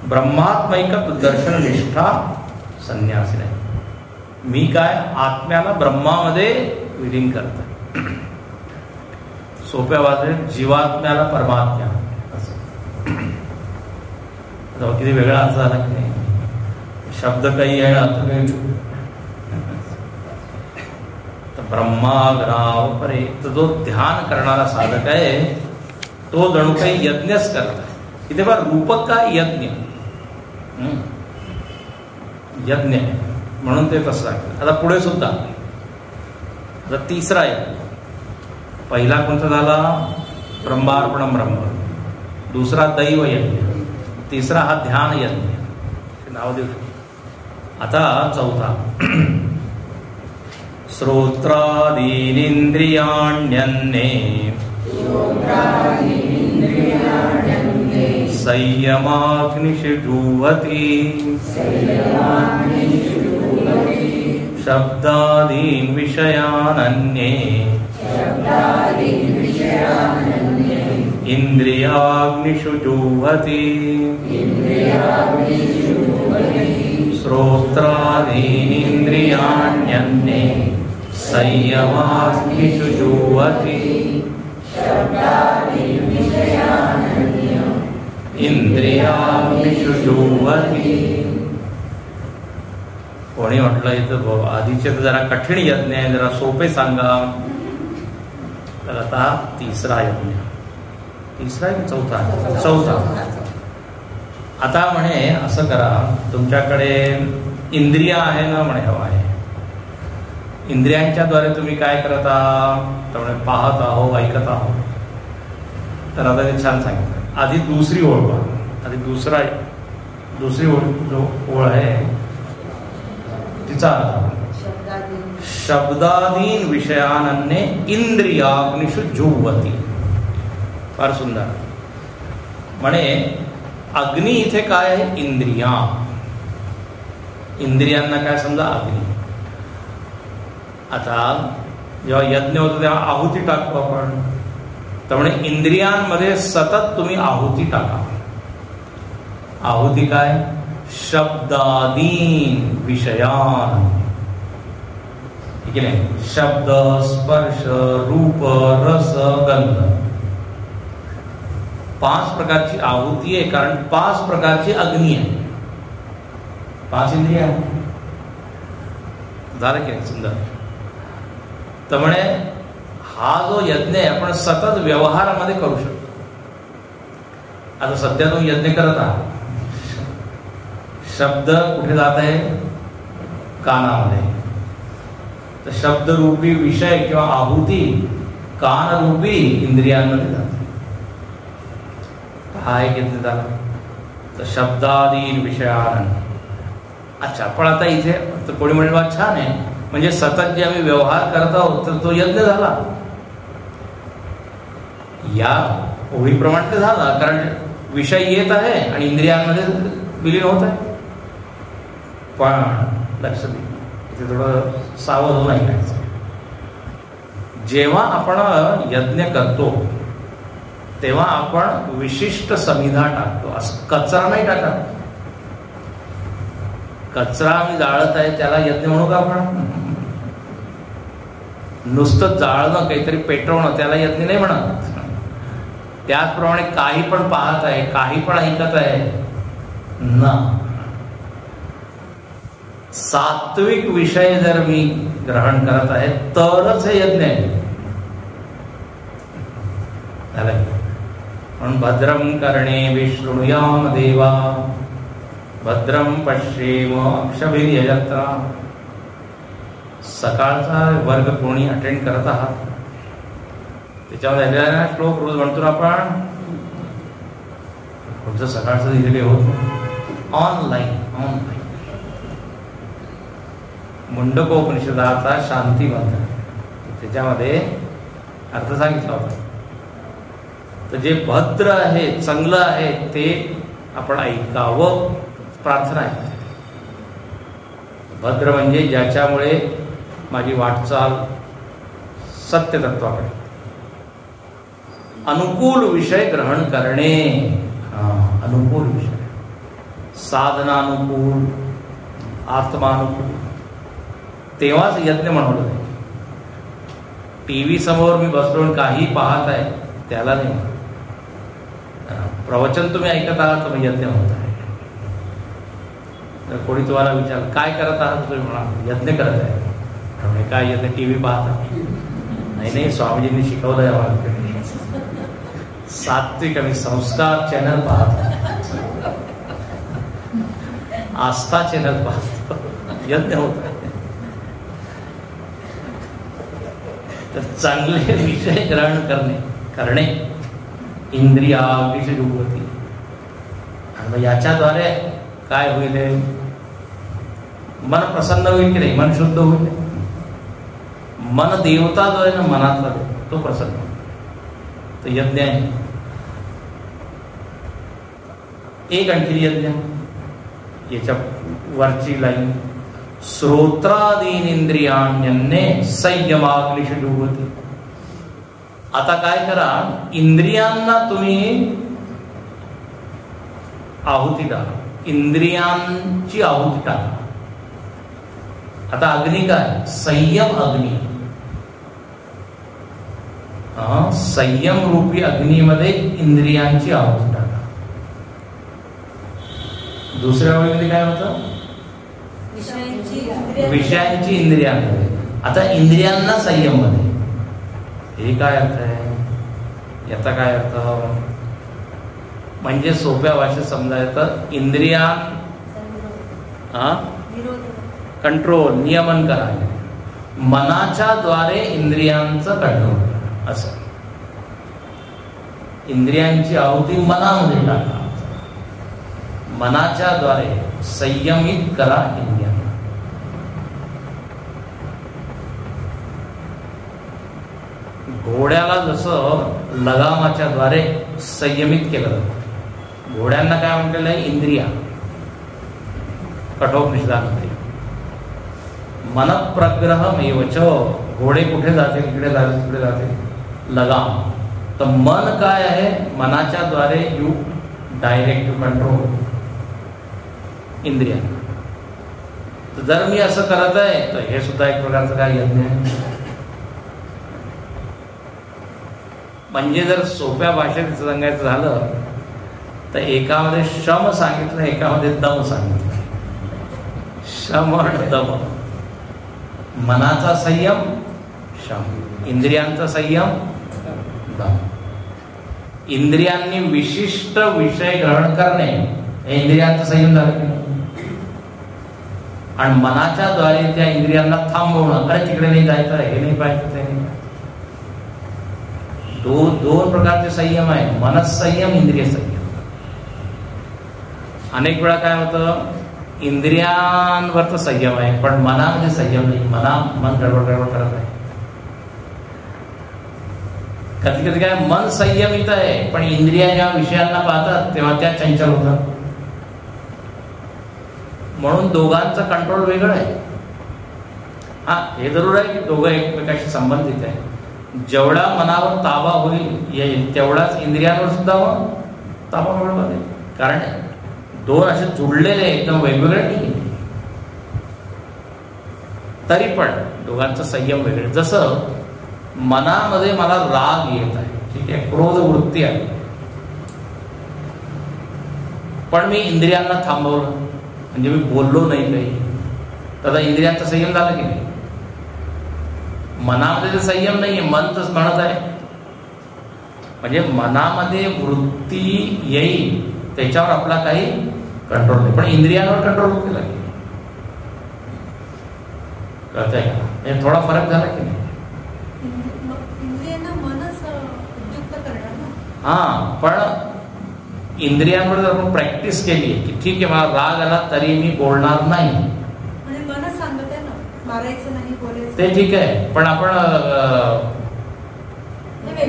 ब्रह्मात्मैकत्व दर्शन निष्ठा संन्यासी. मी काय आत्म्याला ब्रह्मामध्ये विलीन करतो. सोप्या भाषेत जीवात्म्याला परमात्म्या असं. किती वेगळा अर्थ झाला की नाही? शब्द काही आहे, अर्थ काही. तर ब्रह्माग्राव परे. तर जो ध्यान करणारा साधक आहे तो जणू काही यज्ञच करत आहे. इथे बघा रूपक काय? यज्ञ. यज्ञ आहे म्हणून ते तसं आहे. आता पुढे सुद्धा आता तिसरा यज्ञ. पहिला कोणता झाला? ब्रह्मार्पणम ब्रह्म. दुसरा दैव यज्ञ. तिसरा हा ध्यान यज्ञ. नाव देऊ. आता चौथा श्रोत्रादीनिंद्रियाण्यन्ये संयमाग्निषु जुह्वति शब्दादीन् विषयान् अन्ये इंद्रियाग्निषु जुह्वति श्रोत्रादीनीन्द्रियाण्यन्ये संयमाग्निषु जुह्वति इंद्रियाग्निषु जुह्वति. कोणी म्हटलं इथं आधीचे तर जरा कठीण यज्ञ आहे, जरा सोपे सांगा. तर आता तिसरा यज्ञ, तिसरा की चौथा? चौथा. आता म्हणे असं करा, तुमच्याकडे इंद्रिया आहे ना म्हणे, हवा आहे. इंद्रियांच्या द्वारे तुम्ही काय करत आहात? त्यामुळे पाहत आहो, ऐकत आहो. तर आता ते छान सांगितलं. आधी दुसरी ओळ पहा. आधी दुसरी ओळ आहे तिचा अर्थ, शब्दादीन विषयानन्ये इंद्रियाग्निषु जुह्वति. फार सुंदर. म्हणे अग्नी इथे काय आहे? इंद्रिया. इंद्रियांना काय समजा? अग्नी. आता जेव्हा यज्ञ होतो तेव्हा आहुती टाकतो आपण. त्यामुळे इंद्रियांमध्ये सतत तुम्ही आहुती टाका. आहुती काय? शब्दादीन विषयान. ठीक आहे? शब्द, स्पर्श, रूप, रस, गंध, 5 प्रकारची आहुती आहे. कारण 5 प्रकारची अग्नी आहे. 5 इंद्रिया झालं की नाही? सुंदर. त्यामुळे हा जो यज्ञ आहे आपण सतत व्यवहारामध्ये करू शकतो. आता सध्या तुम्ही यज्ञ करत आहात. शब्द कुठे जात आहे? कानामध्ये. तर शब्दरूपी विषय किंवा आहुती कानरूपी इंद्रियांमध्ये जाते. हा एक यज्ञ झाला. तर शब्दादीन विषयान. अच्छा, पण आता इथे कोणी म्हणेल वा छान आहे, म्हणजे सतत जे आम्ही व्यवहार करत आहोत तर तो यज्ञ झाला. या ओळीप्रमाणे ते झाला, कारण विषय येत आहे आणि इंद्रियांमध्ये विलीन होत आहे. पण लक्ष दे, इथे थोडं सावध होऊन ऐकायचं. जेव्हा आपण यज्ञ करतो तेव्हा आपण विशिष्ट समिधा टाकतो. असं कचरा नाही टाकत. कचरा आम्ही जाळत आहे त्याला यज्ञ म्हणू का आपण? नुसतं जाळणं, काहीतरी पेटवणं, त्याला यज्ञ नाही म्हणत. त्याचप्रमाणे काही पण पाहत आहे, काही पण ऐकत आहे ना, सात्विक विषय जर मी ग्रहण करत आहे तरच हे यज्ञ आहे. म्हणून भद्रम कर्णे शृणुयाम देवा, भद्रम पश्येम अक्षभिर्यजत्रा. सकाळचा वर्ग कोणी अटेंड करत आहात त्याच्यामध्ये श्लोक रोज म्हणतो ना आपण. पुढचं सकाळचं दिलेले होत ऑनलाईन. मुंडकोपनिषदाचा शांती मंत्र, त्याच्यामध्ये अर्थ सांगितला होता. तर जे भद्र आहे, चांगलं आहे ते आपण ऐकावं, प्रार्थना आहे. भद्र म्हणजे ज्याच्यामुळे माझी वाटचाल सत्य तत्वाकडे. अनुकूल विषय ग्रहण करणे. अनुकूल विषय, साधनानुकूल, आत्मानुकूल, तेव्हाच यज्ञ म्हणवलं जाईल. टीव्ही समोर मी बसलो काही पाहत आहे त्याला नाही. प्रवचन तुम्ही ऐकत आहात तर यज्ञ होत आहे. तर कोणी तुम्हाला विचार काय करत आहात, तुम्ही म्हणा यज्ञ करत आहे. म्हणजे काय यज्ञ? टीव्ही पाहता? नाही, स्वामीजींनी शिकवलंय आम्हाला. सात्विक आणि संस्कार चॅनल पाहतो, आस्था चॅनल पाहतो, यज्ञ होत आहे. तर चांगले विषय ग्रहण करणे इंद्रियाग्निषु जुह्वति. आणि याच्याद्वारे काय होईल? मन प्रसन्न होईल की नाही? मन शुद्ध होईल. मन देवता जो आहे ना मनातला तो प्रसन्न होईल. तो यज्ञ आहे. एक आणखी यज्ञ, याच्या वरची लाईन, श्रोत्रादीन इंद्रियाण्यन्ये संयमाग्निषु जुह्वति. आता काय करा, इंद्रियांना तुम्ही आहुती टाका, इंद्रियांची आहुती टाका. आता अग्नी काय, संयम अग्नी. संयम रूपी अग्नीमध्ये इंद्रियांची आहुती टाका. दुसऱ्या ओळीमध्ये काय होतं, विषयांची इंद्रियांमध्ये. आता इंद्रियांना संयम मध्ये, हे काय अर्थ आहे, याचा काय अर्थ, म्हणजे सोप्या भाषेत समजायचं, इंद्रिया कंट्रोल, नियमन करा, मनाच्या द्वारे इंद्रियांचं कंट्रोल करा. असं इंद्रियांची आहुती मनामध्ये टाका, मनाच्या द्वारे संयमित करा इंद्रियांना. घोड्याला जसं लगामाच्या द्वारे संयमित केलं जातं, घोड्यांना काय म्हटलेलं आहे, इंद्रिया. कठोपनिषदामध्ये मनप्रग्रहमेवच, घोडे कुठे जाते, इकडे जाते तिकडे जाते, लगाम. तर मन काय आहे, मनाच्या द्वारे यू डायरेक्ट यू कंट्रोल इंद्रिया. तर जर मी असं करत आहे तर हे सुद्धा एक प्रकारचं काय यज्ञ आहे. म्हणजे जर सोप्या भाषेत सांगायचं झालं तर एकामध्ये श्रम सांगितलं, एकामध्ये दम सांगितलं. श्रम आणि दम, मनाचा संयम श्रम, इंद्रियांचा संयम दम. इंद्रियांनी विशिष्ट विषय ग्रहण करणे हे इंद्रियांचा संयम झालं की नाही, आणि मनाच्या द्वारे त्या इंद्रियांना थांबवणं, अरे तिकडे नाही जायचं, हे नाही पाहिजे, ते नाही. दोन प्रकारचे संयम आहे, मनसंयम, इंद्रिय संयम. अनेक वेळा काय होतं, इंद्रियांवरचा संयम आहे पण मनामध्ये संयम नाही, मन गडबड करत आहे. कधी कधी काय, मन संयमित आहे पण इंद्रिया ज्या विषयांना पाहतात तेव्हा त्या चंचल होतात. म्हणून दोघांचं कंट्रोल वेगळं आहे. हा, हे जरूर आहे की दोघं एकमेकाशी संबंधित आहे. जेवढा मनावर ताबा येईल तेवढाच इंद्रियांवर सुद्धा ताबा मिळवला जाईल. कारण दोन असे जुळलेले एकदम वेगवेगळे नाही, तरी पण दोघांचा संयम वेगळे. जसं मनामध्ये मला राग येत आहे, ठीक आहे, क्रोध वृत्ती आहे, पण मी इंद्रियांना थांबवलं, म्हणजे मी बोललो नाही काही, तर इंद्रियांचा संयम झाला की नाही. मनामध्ये तर संयम नाहीये, मन तर म्हणत आहे. म्हणजे मनामध्ये वृत्ती येईल त्याच्यावर आपला काही कंट्रोल नाही, पण इंद्रियांवर कंट्रोल केला की कळतंय का, हे थोडा फरक झाला की नाही. हा, पण इंद्रियांवर जर आपण प्रॅक्टिस केली की ठीक आहे, मला राग आला तरी मी बोलणार नाही, ते ठीक आहे, पण आपण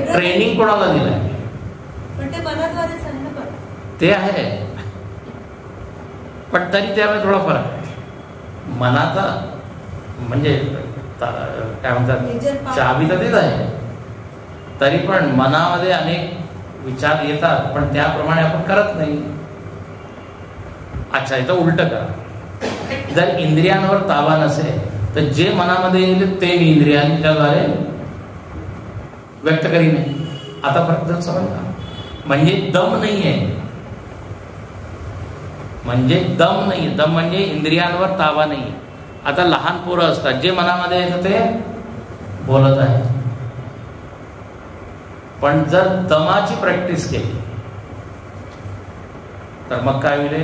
ट्रेनिंग कोणाला दिलंय, ते आहे, पण तरी त्यामुळे थोडा फरक आहे. मनाचा म्हणजे काय म्हणतात, चाबी तर तेच आहे, तरी पण मनामध्ये अनेक विचार येतात पण त्याप्रमाणे आपण करत नाही. अच्छा, इथं उलट करा, जर इंद्रियांवर ताबा नसेल तर जे मनामध्ये येईल ते मी इंद्रियांच्या द्वारे व्यक्त करीन. आता फरक जर समजला, म्हणजे दम नाहीये, म्हणजे दम नाही, दम म्हणजे इंद्रियांवर ताबा नाही. आता लहान पोरं असतात, जे मनामध्ये येतं ते बोलत आहे, पण जर दमाची प्रॅक्टिस केली तर मग काय होईल,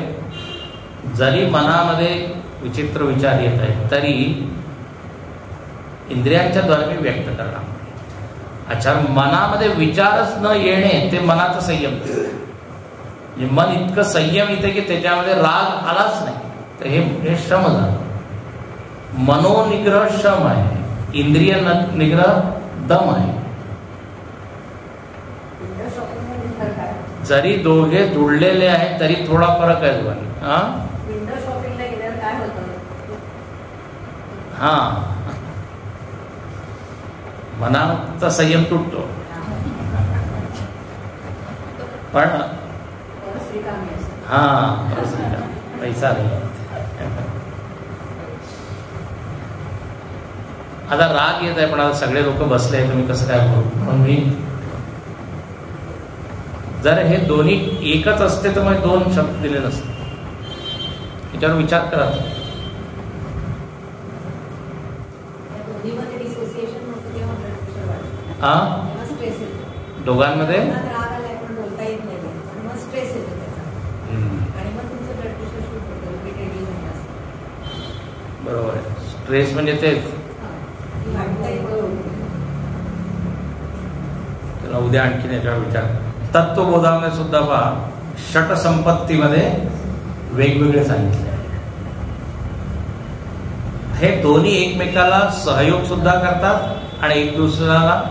जरी मनामध्ये विचित्र विचार येत आहेत तरी इंद्रियांच्या द्वारे मी व्यक्त करणार. अच्छा, मनामध्ये विचारच न येणे ते मनाचं संयम. मन इतकं संयमित आहे की त्याच्यामध्ये राग आलाच नाही, तर हे श्रम झालं. मनोनिग्रह श्रम आहे, इंद्रिय निग्रह दम आहे. जरी दोघे जुळलेले आहेत तरी थोडा फरक आहे दोघांनी. हा, मनाचा संयम तुटतो. पण हा पैसा नाही. आता राग येत आहे, पण आता सगळे लोक बसले आहे, तुम्ही कसं काय बोलू. म्हणून मी जर हे दोन्ही एकच असते तर मग 2 शब्द दिले नसते. याच्यावर विचार करा. हा दोघांमध्ये बरोबर आहे. स्ट्रेस म्हणजे तेच. त्याला उद्या आणखीन याच्यावर विचार. तत्वबोधामध्ये सुद्धा पहा, षट संपत्तीमध्ये वेगवेगळे सांगितले. हे दोन्ही एकमेकाला सहयोग सुद्धा करतात आणि एक दुसऱ्याला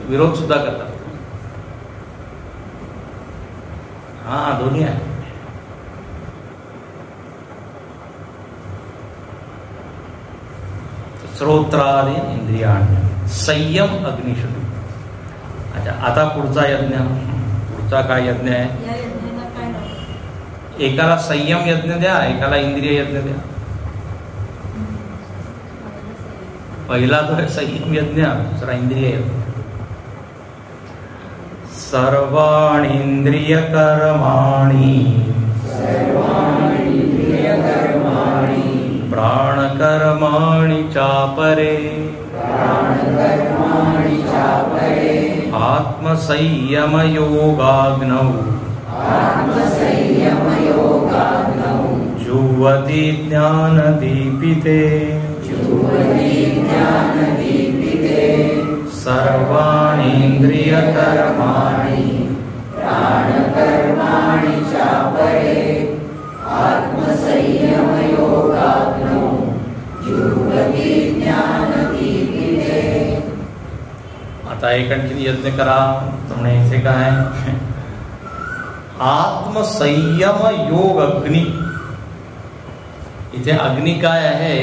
विरोध सुद्धा करतात. हा दोन्ही आहे. श्रोत्रादी इंद्रियाण संयम अग्निशुद्ध. अच्छा, आता पुढचा यज्ञ. पुढचा काय यज्ञ आहे? एकाला संयम यज्ञ द्या, एकाला इंद्रिय यज्ञ द्या. पहिला जो आहे संयम यज्ञ, दुसरा इंद्रिय यज्ञ. सर्वाणि इंद्रिय कर्माणि प्राण कर्माणि चापरे आत्म संयम योगाग्नौ जुह्वति ज्ञान दीपिते सर्वाणि इंद्रिय कर्माणि प्राण कर्माणि चापरे आत्म संयम योगाग्नौ जुह्वति ज्ञान दीपिते. आता एक आणखीन यज्ञ करा. तुमने इथे काय आत्मसंयम योग अग्नि. इथे अग्नि काय आहे?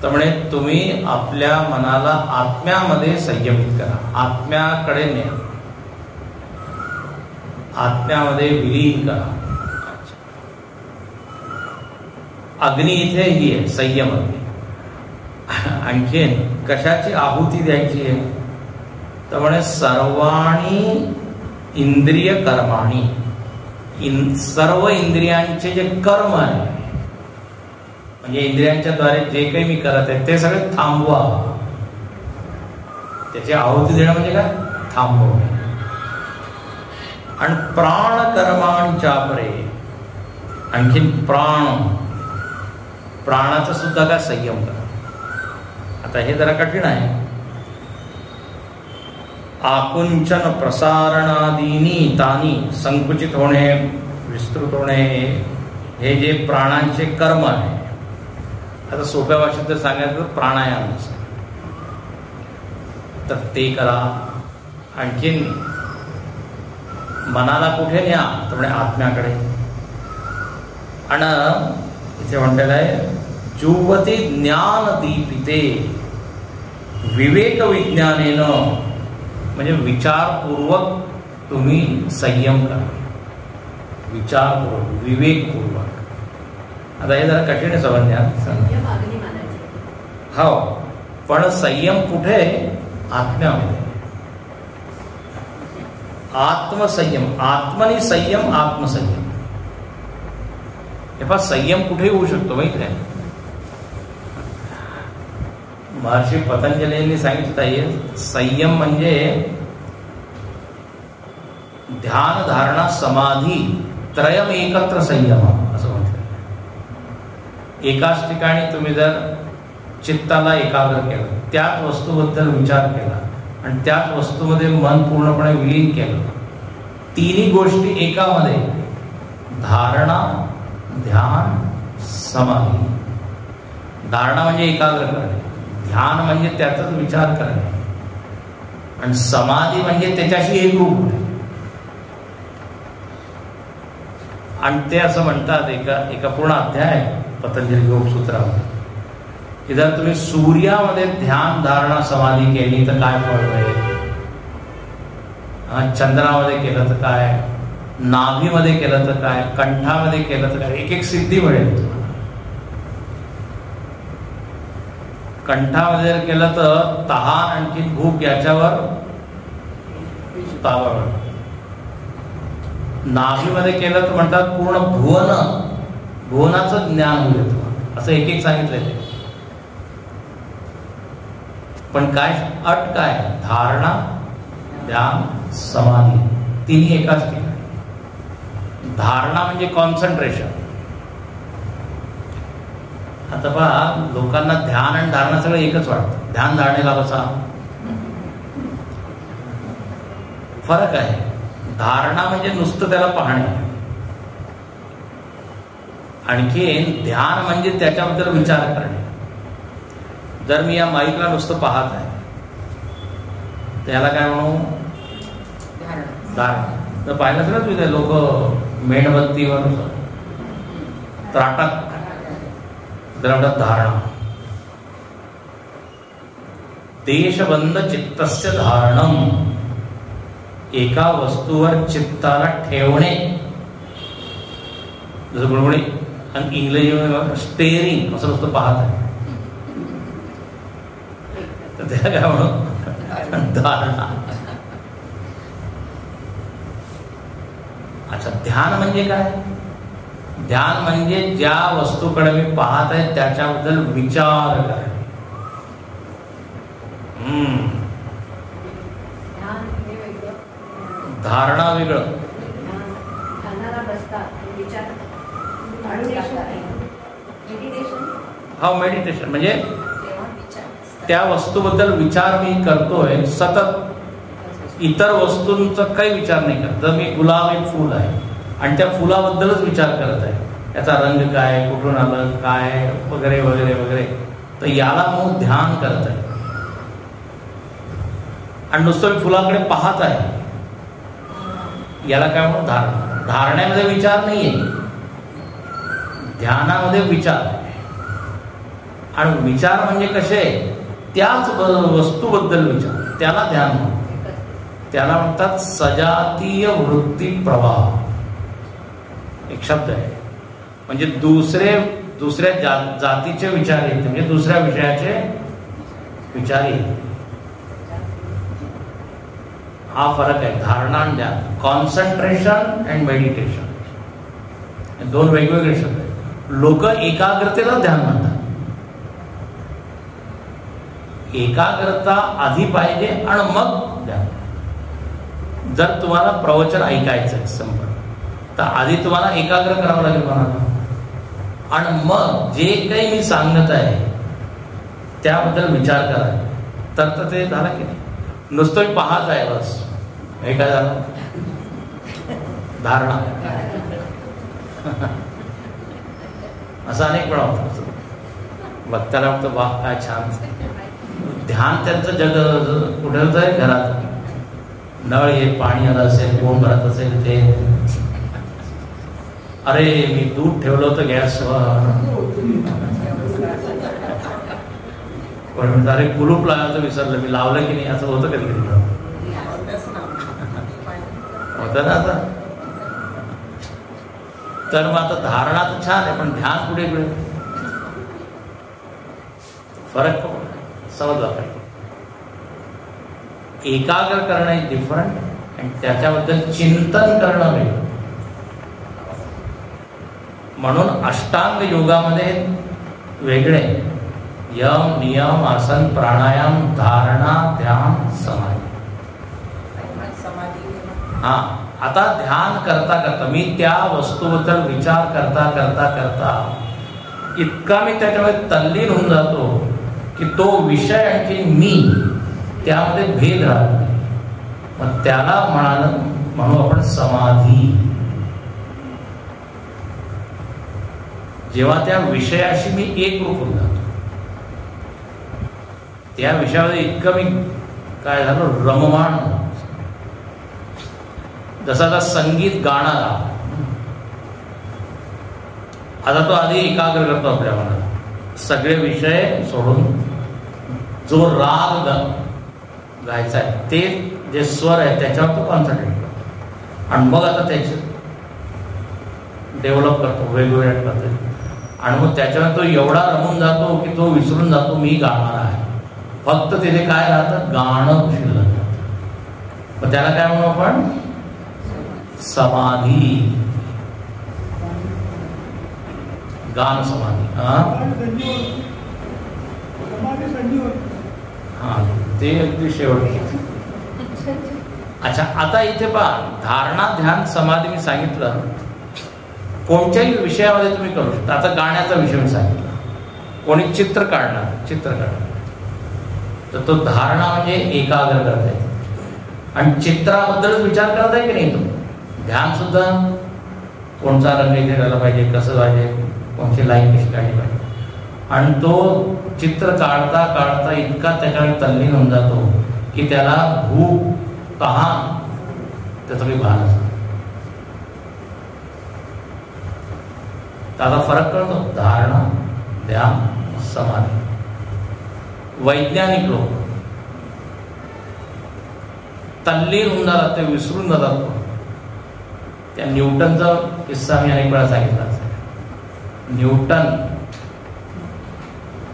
त्यामुळे तुम्ही आपल्या मनाला आत्म्यामध्ये संयमित करा, आत्म्याकडे न्या, आत्म्यामध्ये विलीन करा. अग्नी इथे ही आहे संयम अग्नी. आणखीन कशाची आहुती द्यायची आहे? त्यामुळे सर्वाणी इंद्रिय कर्माणी, सर्व इंद्रियांचे जे कर्म आहे, म्हणजे इंद्रियांच्या द्वारे जे काही मी करत आहे ते सगळे थांबवा. त्याची आहुती देणं म्हणजे काय? थांबवणे. आणि प्राण कर्माणि चापरे. आणखीन प्राणाचा सुद्धा काय संयम करा. आता हे जरा कठीण आहे. आकुंचन प्रसारणादीनी तानी, संकुचित होणे, विस्तृत होणे, हे जे प्राणांचे कर्म आहे. आता सोप्या भाषेत जर सांगायचं तर प्राणायाम तर ते करा. आणखीन मनाला कुठे न्या? तर म्हणजे आत्म्याकडे. आणि इथे म्हणलेलं आहे जुह्वति ज्ञान दीपिते, विवेक विज्ञानेनं, म्हणजे विचारपूर्वक तुम्ही संयम करा. विचारपूर्वक, विवेकपूर्वक. आता हे जरा कठीण समजण्यात. हो, पण संयम कुठे? आत्म्यामध्ये. आत्मसंयम, आत्मनि संयम, आत्मसंयम. हे पहा संयम कुठे होऊ शकतो माहिती आहे? महर्षी पतंजलींनी सांगितलं आहे संयम म्हणजे ध्यान, धारणा, समाधी त्रयम एकत्र संयम असं म्हटलं. एकाच ठिकाणी तुम्ही जर चित्ताला एकाग्र केलं, त्याच वस्तूबद्दल विचार केला आणि त्याच वस्तूमध्ये मन पूर्णपणे विलीन केलं, तिन्ही गोष्टी एकामध्ये, धारणा, ध्यान, समाधी. धारणा म्हणजे एकाग्र करणे, ध्यान म्हणजे त्याचाच विचार करणे, आणि समाधी म्हणजे त्याच्याशी एकरूप होणे. आणि ते असं म्हणतात, एका पूर्ण अध्याय पतंजली योगसूत्रामध्ये, की जर तुम्ही सूर्यामध्ये ध्यान, धारणा, समाधी केली तर काय फळ मिळेल? चंद्रामध्ये केलं तर काय, नाभीमध्ये केलं तर काय, कंठामध्ये केलं तर काय, एक एक सिद्धी मिळेल तुम्हाला. कंठामध्ये जर केलं तर तहान आणखी भूक याच्यावर ताबा मिळतो. नाभीमध्ये केलं तर म्हणतात पूर्ण भुवनाचं ज्ञान होईल तुम्हाला, असं एक एक सांगितलंय ते. पण काय अट काय, धारणा, ध्यान, समाधी तिन्ही एकाच ठिकाणी. धारणा म्हणजे कॉन्सन्ट्रेशन. आता पहा, लोकांना ध्यान आणि धारणा सगळं एकच वाटतं. ध्यान धारणेला कसा फरक आहे. धारणा म्हणजे नुसतं त्याला पाहणे, आणखी ध्यान म्हणजे त्याच्याबद्दल विचार करणे. जर मी या माईकला नुसतं पाहत आहे त्याला काय म्हणू, धारणा. तर पाहिलं सगळंच विचार, लोक मेणबत्तीवर त्राटक द्रवणात धारणा. देशबंध चित्तस्य धारणम, एका वस्तूवर चित्ताला ठेवणे. जसं गुणगुणी आणि इंग्रजीमध्ये स्टेअरिंग, असं नुसतं पाहत आहे, तर त्याला काय म्हणू, धारणा. अच्छा, ध्यान म्हणजे काय? ध्यान म्हणजे ज्या वस्तूकडे मी पाहत आहे त्याच्याबद्दल विचार करणे. धारणा वेगळं. हा, मेडिटेशन म्हणजे त्या वस्तूबद्दल विचार मी करतोय सतत. इतर वस्तूंचा काही विचार नाही करत. जर मी गुलाब एक फूल आहे आणि त्या फुलाबद्दलच विचार करत आहे, याचा रंग काय, कुठून आलं, काय वगैरे वगैरे वगैरे, तर याला मग ध्यान करत आहे. आणि नुसतं मी फुलाकडे पाहत आहे, याला काय म्हणून धारणा. धारण्यामध्ये विचार नाहीये, ध्यानामध्ये विचार आहे. आणि विचार म्हणजे कसे, त्याच वस्तूबद्दल विचार, त्याला ध्यान म्हणतात. त्याला म्हणतात सजातीय वृत्ती प्रवाह, एक शब्द आहे. म्हणजे दुसऱ्या जातीचे विचार येते, म्हणजे दुसऱ्या विषयाचे विचार येते. हा फरक आहे धारणा आणि ध्यान. कॉन्सन्ट्रेशन अँड मेडिटेशन दोन वेगवेगळे शब्द आहेत. लोक एकाग्रतेला ध्यान म्हणतात. एकाग्रता आधी पाहिजे आणि मग ध्यान. जर तुम्हाला प्रवचन ऐकायचं आहे संपर्क, तर आधी तुम्हाला एकाग्र करावं लागेल मनाला, आणि मग जे काही मी सांगत आहे त्याबद्दल विचार करा. तर ते झालं की नाही. नुसतं मी पाहत आहे बस, हे काय झालं, धारणा. असं अनेक वेळा होतं. बघताना वाटतं वा काय छान. ध्यान त्यांचं जग कुठेच आहे, घरात नळ हे पाणी आलं असेल, कोण भरत असेल ते, अरे मी दूध ठेवलं होतं गॅसवर, पण अरे कुलूप लावायचं विसरलं, मी लावलं की नाही, असं होतं कधी कधी होतं ना. आता तर मग आता धारणा तर छान आहे, पण ध्यान कुठे कुठे फरक समजला पाहिजे. एकाग्र करणं इज डिफरंट आणि त्याच्याबद्दल चिंतन करणं वेगळं. म्हणून अष्टांग योगामध्ये वेगळे यम, नियम, आसन, प्राणायाम, धारणा, ध्यान, समाधी. हा, आता ध्यान करता करता मी त्या वस्तूबद्दल विचार करता करता करता इतका मी त्याच्यामध्ये तल्लीन होऊन जातो की तो विषय आणखी मी त्यामध्ये भेद राहत नाही. मग त्याला म्हणू आपण समाधी. जेव्हा त्या विषयाशी मी एकरूप होऊन जातो, त्या विषयामध्ये इतकं मी काय झालं रममाण. जसं आता संगीत गाणारा, आता तो आधी एकाग्र करतो आपल्या मनाला, सगळे विषय सोडून जो राग गायचा आहे ते जे स्वर आहे त्याच्यावर तो कॉन्सन्ट्रेट करतो आणि मग आता त्याचे डेव्हलप करतो वेगवेगळ्या पद्धती आणि मग त्याच्यावर तो एवढा रमून जातो की तो विसरून जातो मी गाणार आहे. फक्त तिथे काय राहतं, गाणं शिल्लक राहतं. मग त्याला काय म्हणू आपण, समाधी, गान समाधी. हा ते अगदी शेवटी. अच्छा, आता इथे पहा, धारणा ध्यान समाधी मी सांगितलं कोणत्याही विषयामध्ये तुम्ही करू शकता. आता गाण्याचा विषय मी सांगितला, कोणी चित्र काढणार तर तो धारणा म्हणजे एकाग्र करता येते आणि चित्राबद्दलच विचार करत आहे की नाही. तो ध्यान सुद्धा कोणता रंग इथे करायला पाहिजे, कसं पाहिजे, कोणती लाईन कशी काढली पाहिजे. आणि तो चित्र काढता काढता इतका त्याच्यावर तल्लीन होऊन जातो की त्याला भूक तहान त्याचं काही भान असतं. त्याचा फरक कळतो, धारणा ध्यान समाधी. वैज्ञानिक लोक तल्लीन होऊन जातात, ते विसरून जातात. त्या न्यूटनचा किस्सा मी अनेक वेळा सांगितला. न्यूटन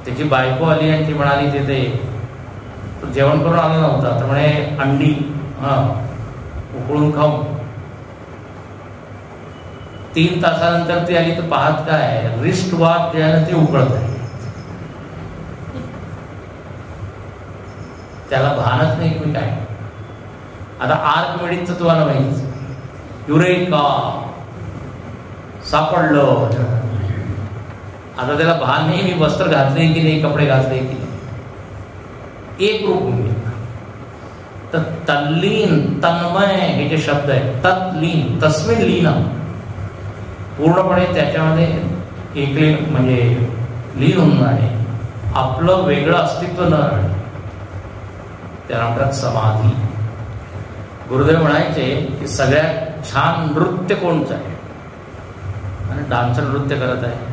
त्याची बायको आली आणि ती म्हणाली तिथे जेवण करून आला नव्हता तर म्हणे अंडी उकळून खाऊ. 3 तासानंतर ती आली तर पाहत काय, रिस्ट वॉच जे आहे ना ते उकळत आहे. त्याला भानच नाही की मी काय. आता आर्किमिडीजचं तुम्हाला माहितीच, युरेका सापडलं. आता त्याला भान नाही मी वस्त्र घातले की नाही, कपडे घातले की नाही, एक रूप होऊन गेलं. तर तल्लीन तन्मय हे जे शब्द आहे, तत्लीन तस्मिन लीन, पूर्णपणे त्याच्यामध्ये एकलीन म्हणजे लीन होऊन जाणे, आपलं वेगळं अस्तित्व न राहणे, त्याला म्हणतात समाधी. गुरुदेव म्हणायचे की सगळ्यात छान नृत्य कोणचं आहे, आणि डान्सर नृत्य करत आहे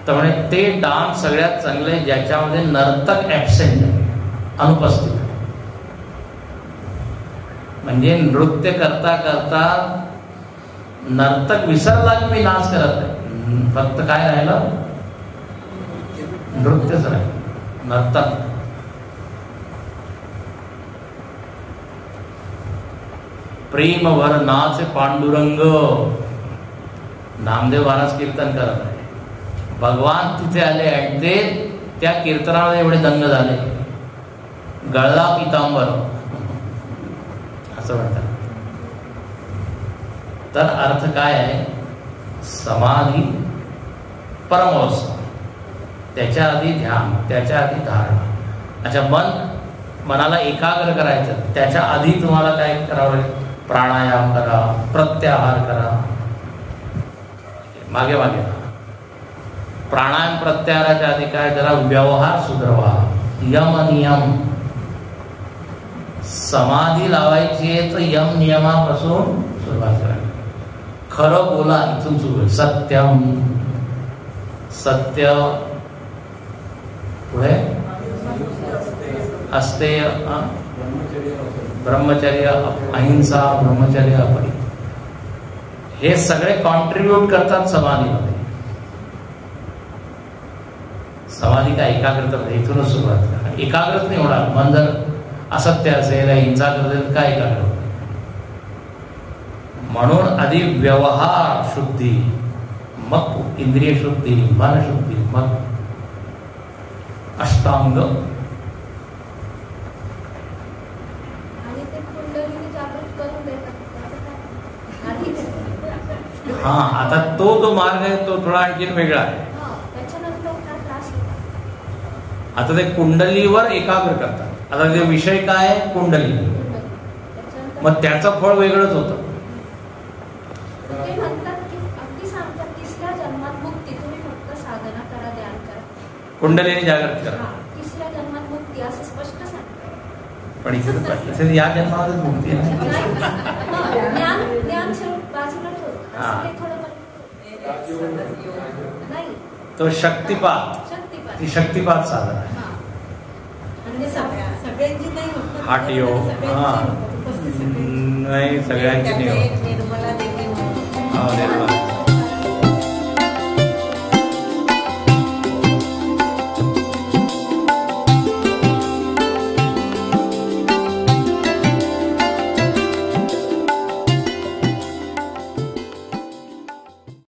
तर म्हणे ते डान्स सगळ्यात चांगले ज्याच्यामध्ये नर्तक ऍबसेंट आहे, अनुपस्थित. म्हणजे नृत्य करता करता नर्तक विसरला की मी नाच करत आहे, फक्त काय राहिलं, नृत्यच राहिलं, नर्तक. प्रेम वर नाच पांडुरंग, नामदेव महाराज कीर्तन करत आहे. भगवान तिथे आले आणि ते त्या कीर्तनामध्ये एवढे दंग झाले, गळला पितांबर असं म्हणतात. तर अर्थ काय आहे, समाधी परमोत्सव, त्याच्या आधी ध्यान, त्याच्या आधी धारणा. अच्छा, मनाला एकाग्र करायचं, त्याच्या आधी तुम्हाला काय करावं, प्राणायाम करा, प्रत्याहार करा, मागे मागे. प्राणायाम प्रत्याहाराच्या आधी काय, जरा व्यवहार सुधरवा, यम नियम. समाधी लावायची आहे तर यम नियमापासून सुरुवात करा. खरं बोला, इथून सुरू आहे. सत्यम, सत्य, पुढे अस्तेय, ब्रह्मचर्य, अहिंसा, ब्रह्मचर्य, अपरिग्रह, हे सगळे कॉन्ट्रीब्यूट करतात समाधीमध्ये. समाधी काय एकाग्रता, इथूनच सुरुवात करा. एकाग्रच नाही होणार, मन जर असत्य असेल, हिंसा असेल, काय एकाग्र होतं. म्हणून आधी व्यवहार शुद्धी, मग इंद्रिय शुद्धी, मन शुद्धी, मग अष्टांग. हा, आता तो जो मार्ग आहे तो थोडा आणखीन वेगळा आहे. आता ते कुंडलीवर एकाग्र करतात. आता ते विषय काय आहे, कुंडली, मग त्याचं फळ वेगळंच होतं. कुंडलीने जागृत करा, पण इथे या जन्मातच मुक्ती आहे. तो शक्तिपात, ती शक्तिपात साधन आहे. सगळ्यांची नाही होत ना. हाट योग. सगळ्यांची होतात. उपस्थित सगळ्यांची. नाही सगळ्यांची नाही होत. निर्मला देवी म्हणून. निर्मला